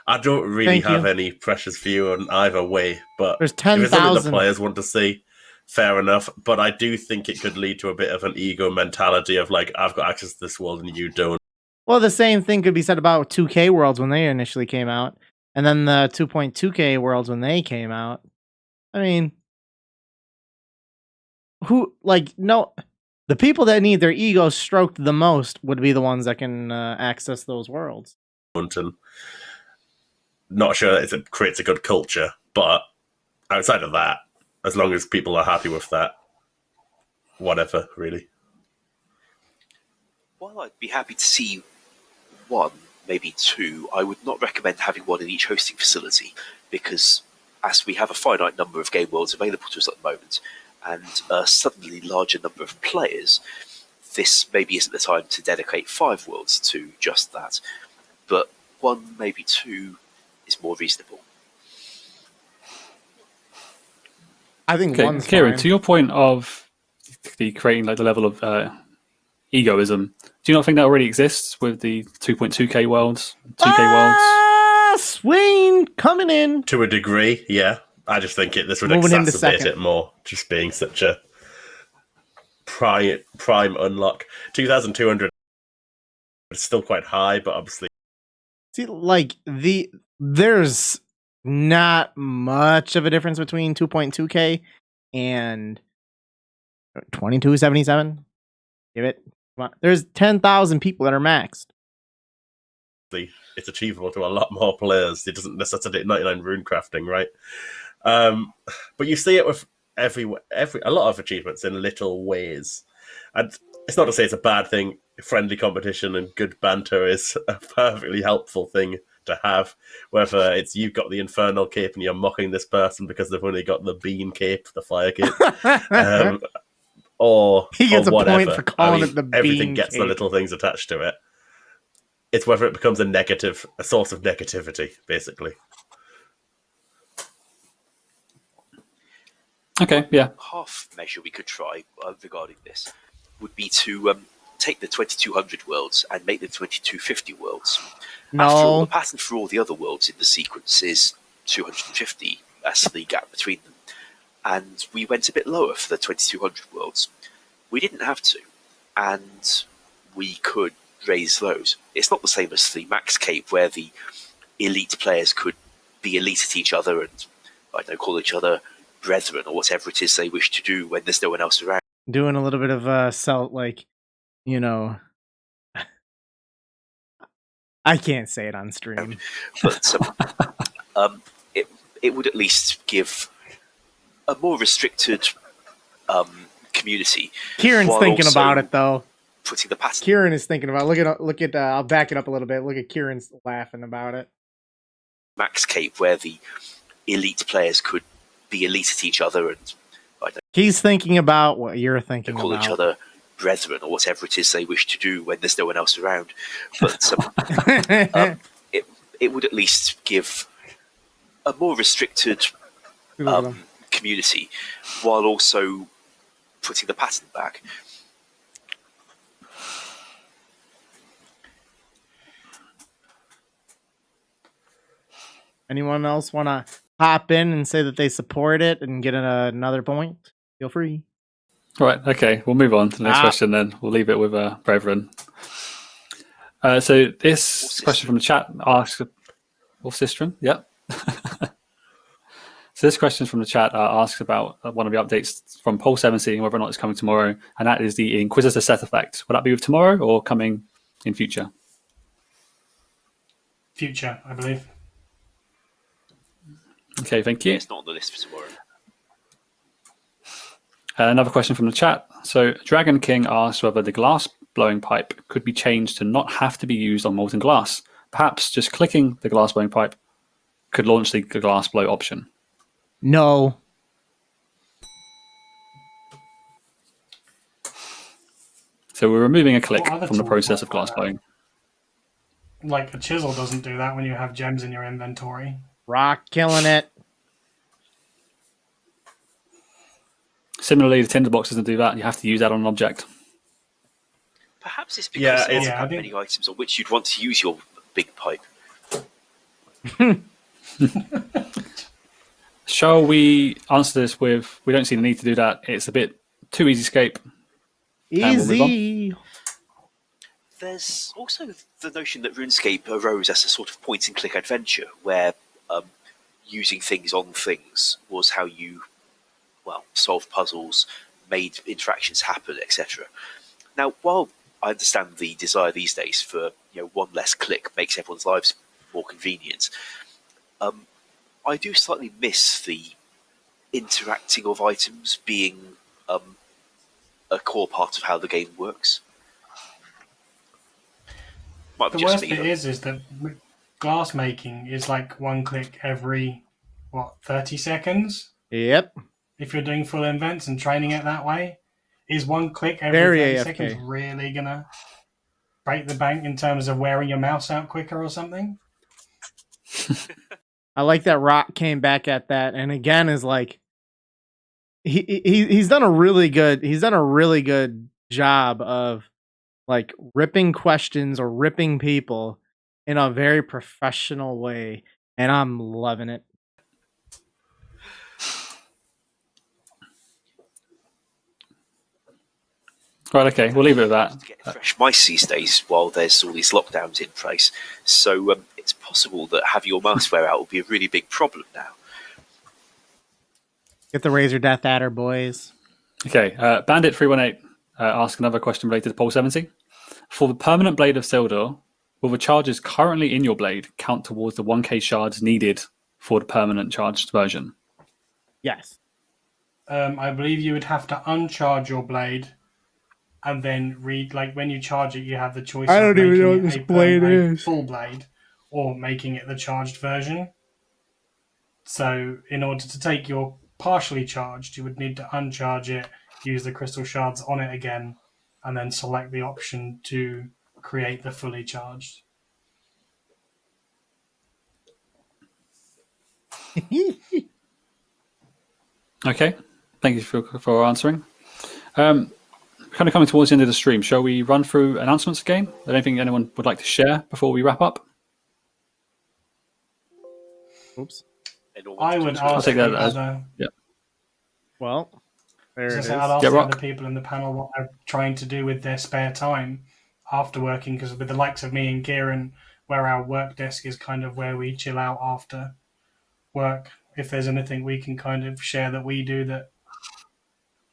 I don't really Thank have you. any precious view on either way, but There's if it's something the 10,000. players want to see, fair enough. But I do think it could lead to a bit of an ego mentality of like, I've got access to this world and you don't. Well, the same thing could be said about 2K Worlds when they initially came out, and then the 2.2K Worlds when they came out. I mean, the people that need their ego stroked the most would be the ones that can access those worlds. And not sure that it creates a good culture, but outside of that, as long as people are happy with that, whatever, really. While I'd be happy to see one, maybe two, I would not recommend having one in each hosting facility, because as we have a finite number of game worlds available to us at the moment, and a suddenly larger number of players, this maybe isn't the time to dedicate 5 worlds to just that. But 1, maybe 2 is more reasonable. I think Okay, one's Kieran, fine. to your point of the creating like the level of egoism, do you not think that already exists with the 2.2K worlds, 2K worlds? Swain coming in. To a degree, yeah. I just think this would Moving him to exacerbate second. it more, just being such a prime unlock. 2,200 is still quite high, but obviously. See, like there's not much of a difference between 2.2K and 2277. Give it. Come on. There's 10,000 people that are maxed. It's achievable to a lot more players. It doesn't necessitate 99 rune crafting, right? But you see it with a lot of achievements in little ways. And it's not to say it's a bad thing. Friendly competition and good banter is a perfectly helpful thing to have. Whether it's you've got the infernal cape and you're mocking this person because they've only got the bean cape, the fire cape, or He gets or a whatever. point for calling it the everything bean gets the cape. little things attached to it. It's whether it becomes a source of negativity, basically. Okay, yeah. Half measure we could try regarding this would be to take the 2200 worlds and make them 2250 worlds. No. After all, the pattern for all the other worlds in the sequence is 250. That's the gap between them. And we went a bit lower for the 2200 worlds. We didn't have to, and we could raise those. It's not the same as the Max Cape, where the elite players could be elite at each other and, I don't know, call each other brethren or whatever it is they wish to do when there's no one else around. Doing a little bit of I can't say it on stream. But it would at least give a more restricted community. Kieran's while thinking also about it though. Putting the pattern. Kieran is thinking about it. Look at I'll back it up a little bit. Look at Kieran's laughing about it. Max Cape, where the elite players could be elite at each other and, I don't know, He's thinking about what you're thinking call about. each other brethren or whatever it is they wish to do when there's no one else around. But it would at least give a more restricted community while also putting the pattern back. Anyone else want to hop in and say that they support it and get another point? Feel free. All right, okay, we'll move on to the next question then. We'll leave it with Brethren. So this question from the chat asks... Sistren, yeah. So this question from the chat asks about one of the updates from Poll 17, whether or not it's coming tomorrow, and that is the Inquisitor set effect. Will that be with tomorrow or coming in future? Future, I believe. Okay, thank you. It's not on the list for tomorrow. Another question from the chat. So Dragon King asks whether the glass blowing pipe could be changed to not have to be used on molten glass. Perhaps just clicking the glass blowing pipe could launch the glass blow option. No. So we're removing a click from the process of glass blowing. Like a chisel doesn't do that when you have gems in your inventory. Rock killing it. Similarly, the tinderbox doesn't do that. You have to use that on an object. Perhaps it's because Yeah, there it's- aren't I that think- many items on which you'd want to use your big pipe. Shall we answer this with, we don't see the need to do that. It's a bit too easy scape. And we'll move on. Easy. There's also the notion that RuneScape arose as a sort of point-and-click adventure, where using things on things was how you, well, solved puzzles, made interactions happen, etc. Now, while I understand the desire these days for one less click makes everyone's lives more convenient, I do slightly miss the interacting of items being a core part of how the game works. Might be The just worst me, bit though. is that glass making is like one click every 30 seconds. Yep. If you're doing full invents and training it that way, is one click every Very 30 AFK. seconds really gonna break the bank in terms of wearing your mouse out quicker or something? I like that Rock came back at that, and again is like he's done a really good job of like ripping questions or ripping people in a very professional way, and I'm loving it. Right, okay, we'll leave it at that. To get fresh mice these days while there's all these lockdowns in place. So it's possible that having your mouse wear out will be a really big problem now. Get the Razor Death Adder, boys. Okay, Bandit318 ask another question related to Pole 70. For the permanent blade of Sildor, will the charges currently in your blade count towards the 1k shards needed for the permanent charged version? Yes. I believe you would have to uncharge your blade and then like when you charge it, you have the choice I of don't even making know it what this a blade is. full blade or making it the charged version. So in order to take your partially charged, you would need to uncharge it, use the crystal shards on it again, and then select the option to create the fully charged. Okay, thank you for answering. Kind of coming towards the end of the stream, shall we run through announcements again? Is there anything anyone would like to share before we wrap up? Oops. I would I'll ask take that the as- other, Well, there it I'd is. ask Yeah, the Rock. other people in the panel what they're trying to do with their spare time after working, because with the likes of me and Kieran, where our work desk is kind of where we chill out after work, if there's anything we can kind of share that we do that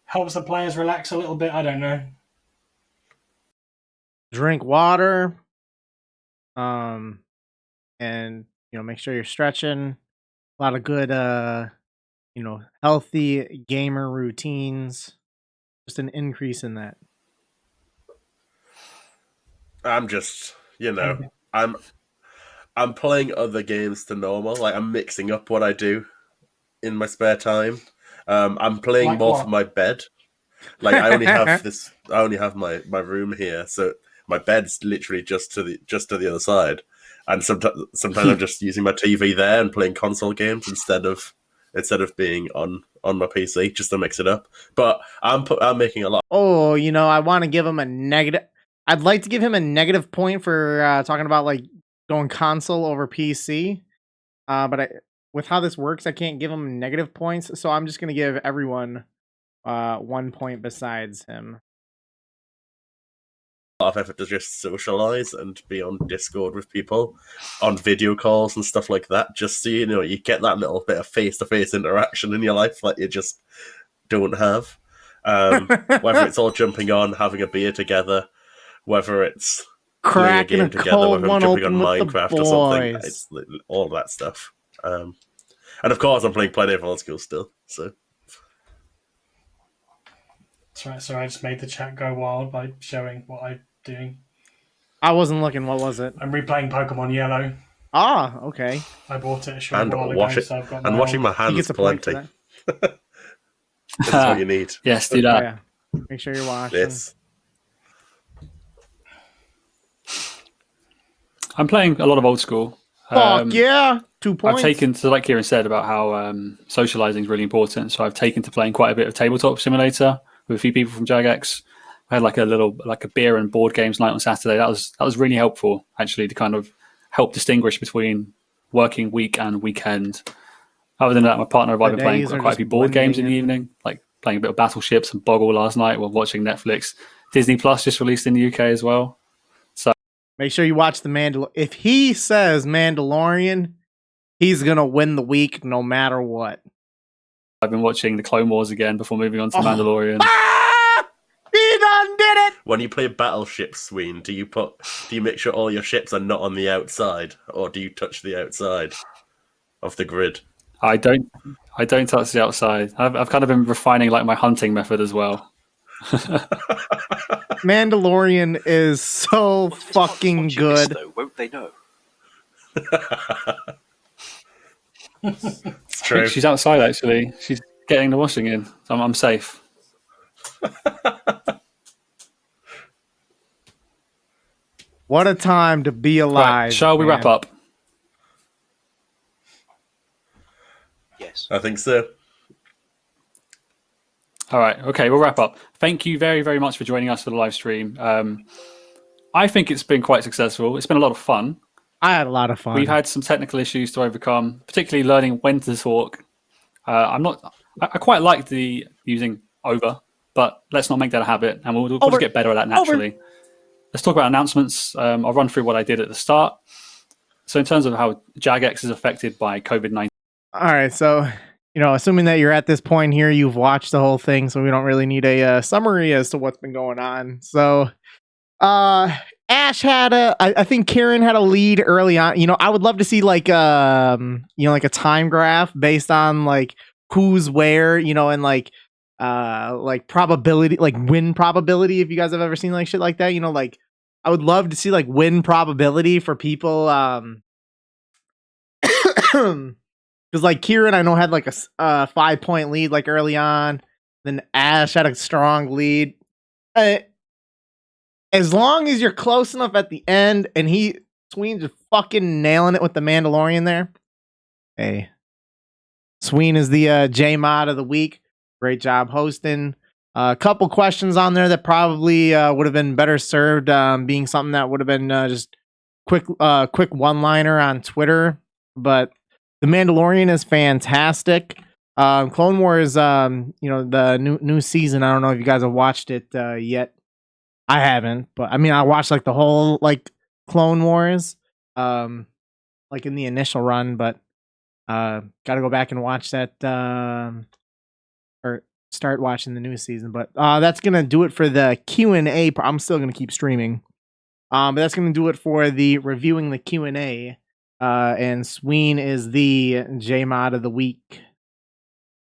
helps the players relax a little bit, I don't know. Drink water. And make sure you're stretching. A lot of good healthy gamer routines. Just an increase in that. I'm just, I'm playing other games to normal. Like I'm mixing up what I do in my spare time. I'm playing Like more what? from my bed. Like I only have this. I only have my room here, so my bed's literally just to the other side. And sometimes I'm just using my TV there and playing console games instead of being on my PC just to mix it up. But I'm making a lot. Oh, I want to give him a negative. I'd like to give him a negative point for talking about like going console over PC. But with how this works, I can't give him negative points. So I'm just gonna give everyone 1 point besides him. A lot of effort to just socialize and be on Discord with people, on video calls and stuff like that. Just so you get that little bit of face-to-face interaction in your life that you just don't have. Whether it's all jumping on, having a beer together, whether it's Cracking playing a a game together, cold whether I'm one jumping on open with the Minecraft or something, boys. it's all of that stuff. And of course, I'm playing Plenty of Old School still. So So I just made the chat go wild by showing what I'm doing. I wasn't looking. What was it? I'm replaying Pokemon Yellow. Ah, okay. I bought it a short and while ago, wash it, so I've got and washing my He hands gets a point for plenty. that. This is what you need. Yes, do Oh, that. yeah. Make sure you're washing. This. I'm playing a lot of old school. Fuck yeah, 2 points. I've taken to, like Kieran said, about how socializing is really important. So I've taken to playing quite a bit of Tabletop Simulator with a few people from Jagex. I had like a beer and board games night on Saturday. That was really helpful, actually, to kind of help distinguish between working week and weekend. Other than that, my partner and I have been playing quite a few board games in the evening, like playing a bit of Battleships and Boggle last night while watching Netflix. Disney Plus just released in the UK as well. So make sure you watch the Mandalorian. If he says Mandalorian, he's gonna win the week no matter what. I've been watching the Clone Wars again before moving on to Mandalorian. He done did it! When you play Battleships, Sween, do you make sure all your ships are not on the outside, or do you touch the outside of the grid? I don't touch the outside. I've kind of been refining like my hunting method as well. Mandalorian is so fucking good. Though, won't they know? It's true. She's outside actually. She's getting the washing in. So I'm safe. What a time to be alive. Right, shall we wrap up? Yes. I think so. All right. Okay, we'll wrap up. Thank you very, very much for joining us for the live stream. I think it's been quite successful. It's been a lot of fun. I had a lot of fun. We've had some technical issues to overcome, particularly learning when to talk. I quite like the using over, but let's not make that a habit, and we'll just get better at that naturally. Over. Let's talk about announcements. I'll run through what I did at the start. So in terms of how Jagex is affected by COVID-19. All right, so assuming that you're at this point here, you've watched the whole thing, so we don't really need a summary as to what's been going on. So, Ash had I think Kieran had a lead early on. I would love to see like like a time graph based on like who's where, and like probability, like win probability. If you guys have ever seen like shit like that, like I would love to see like win probability for people. Because like Kieran, I know had like a 5-point lead like early on. Then Ash had a strong lead. As long as you're close enough at the end, and Sween's just fucking nailing it with the Mandalorian there. Hey, Sween is the J mod of the week. Great job hosting. A couple questions on there that probably would have been better served being something that would have been just quick one-liner on Twitter. But The Mandalorian is fantastic. Clone Wars, the new season. I don't know if you guys have watched it yet. I haven't, but I mean, I watched like the whole like Clone Wars, like in the initial run, but got to go back and watch that or start watching the new season. But that's gonna do it for the Q&A. I'm still gonna keep streaming, but that's gonna do it for the reviewing the Q&A. And Sween is the J mod of the week.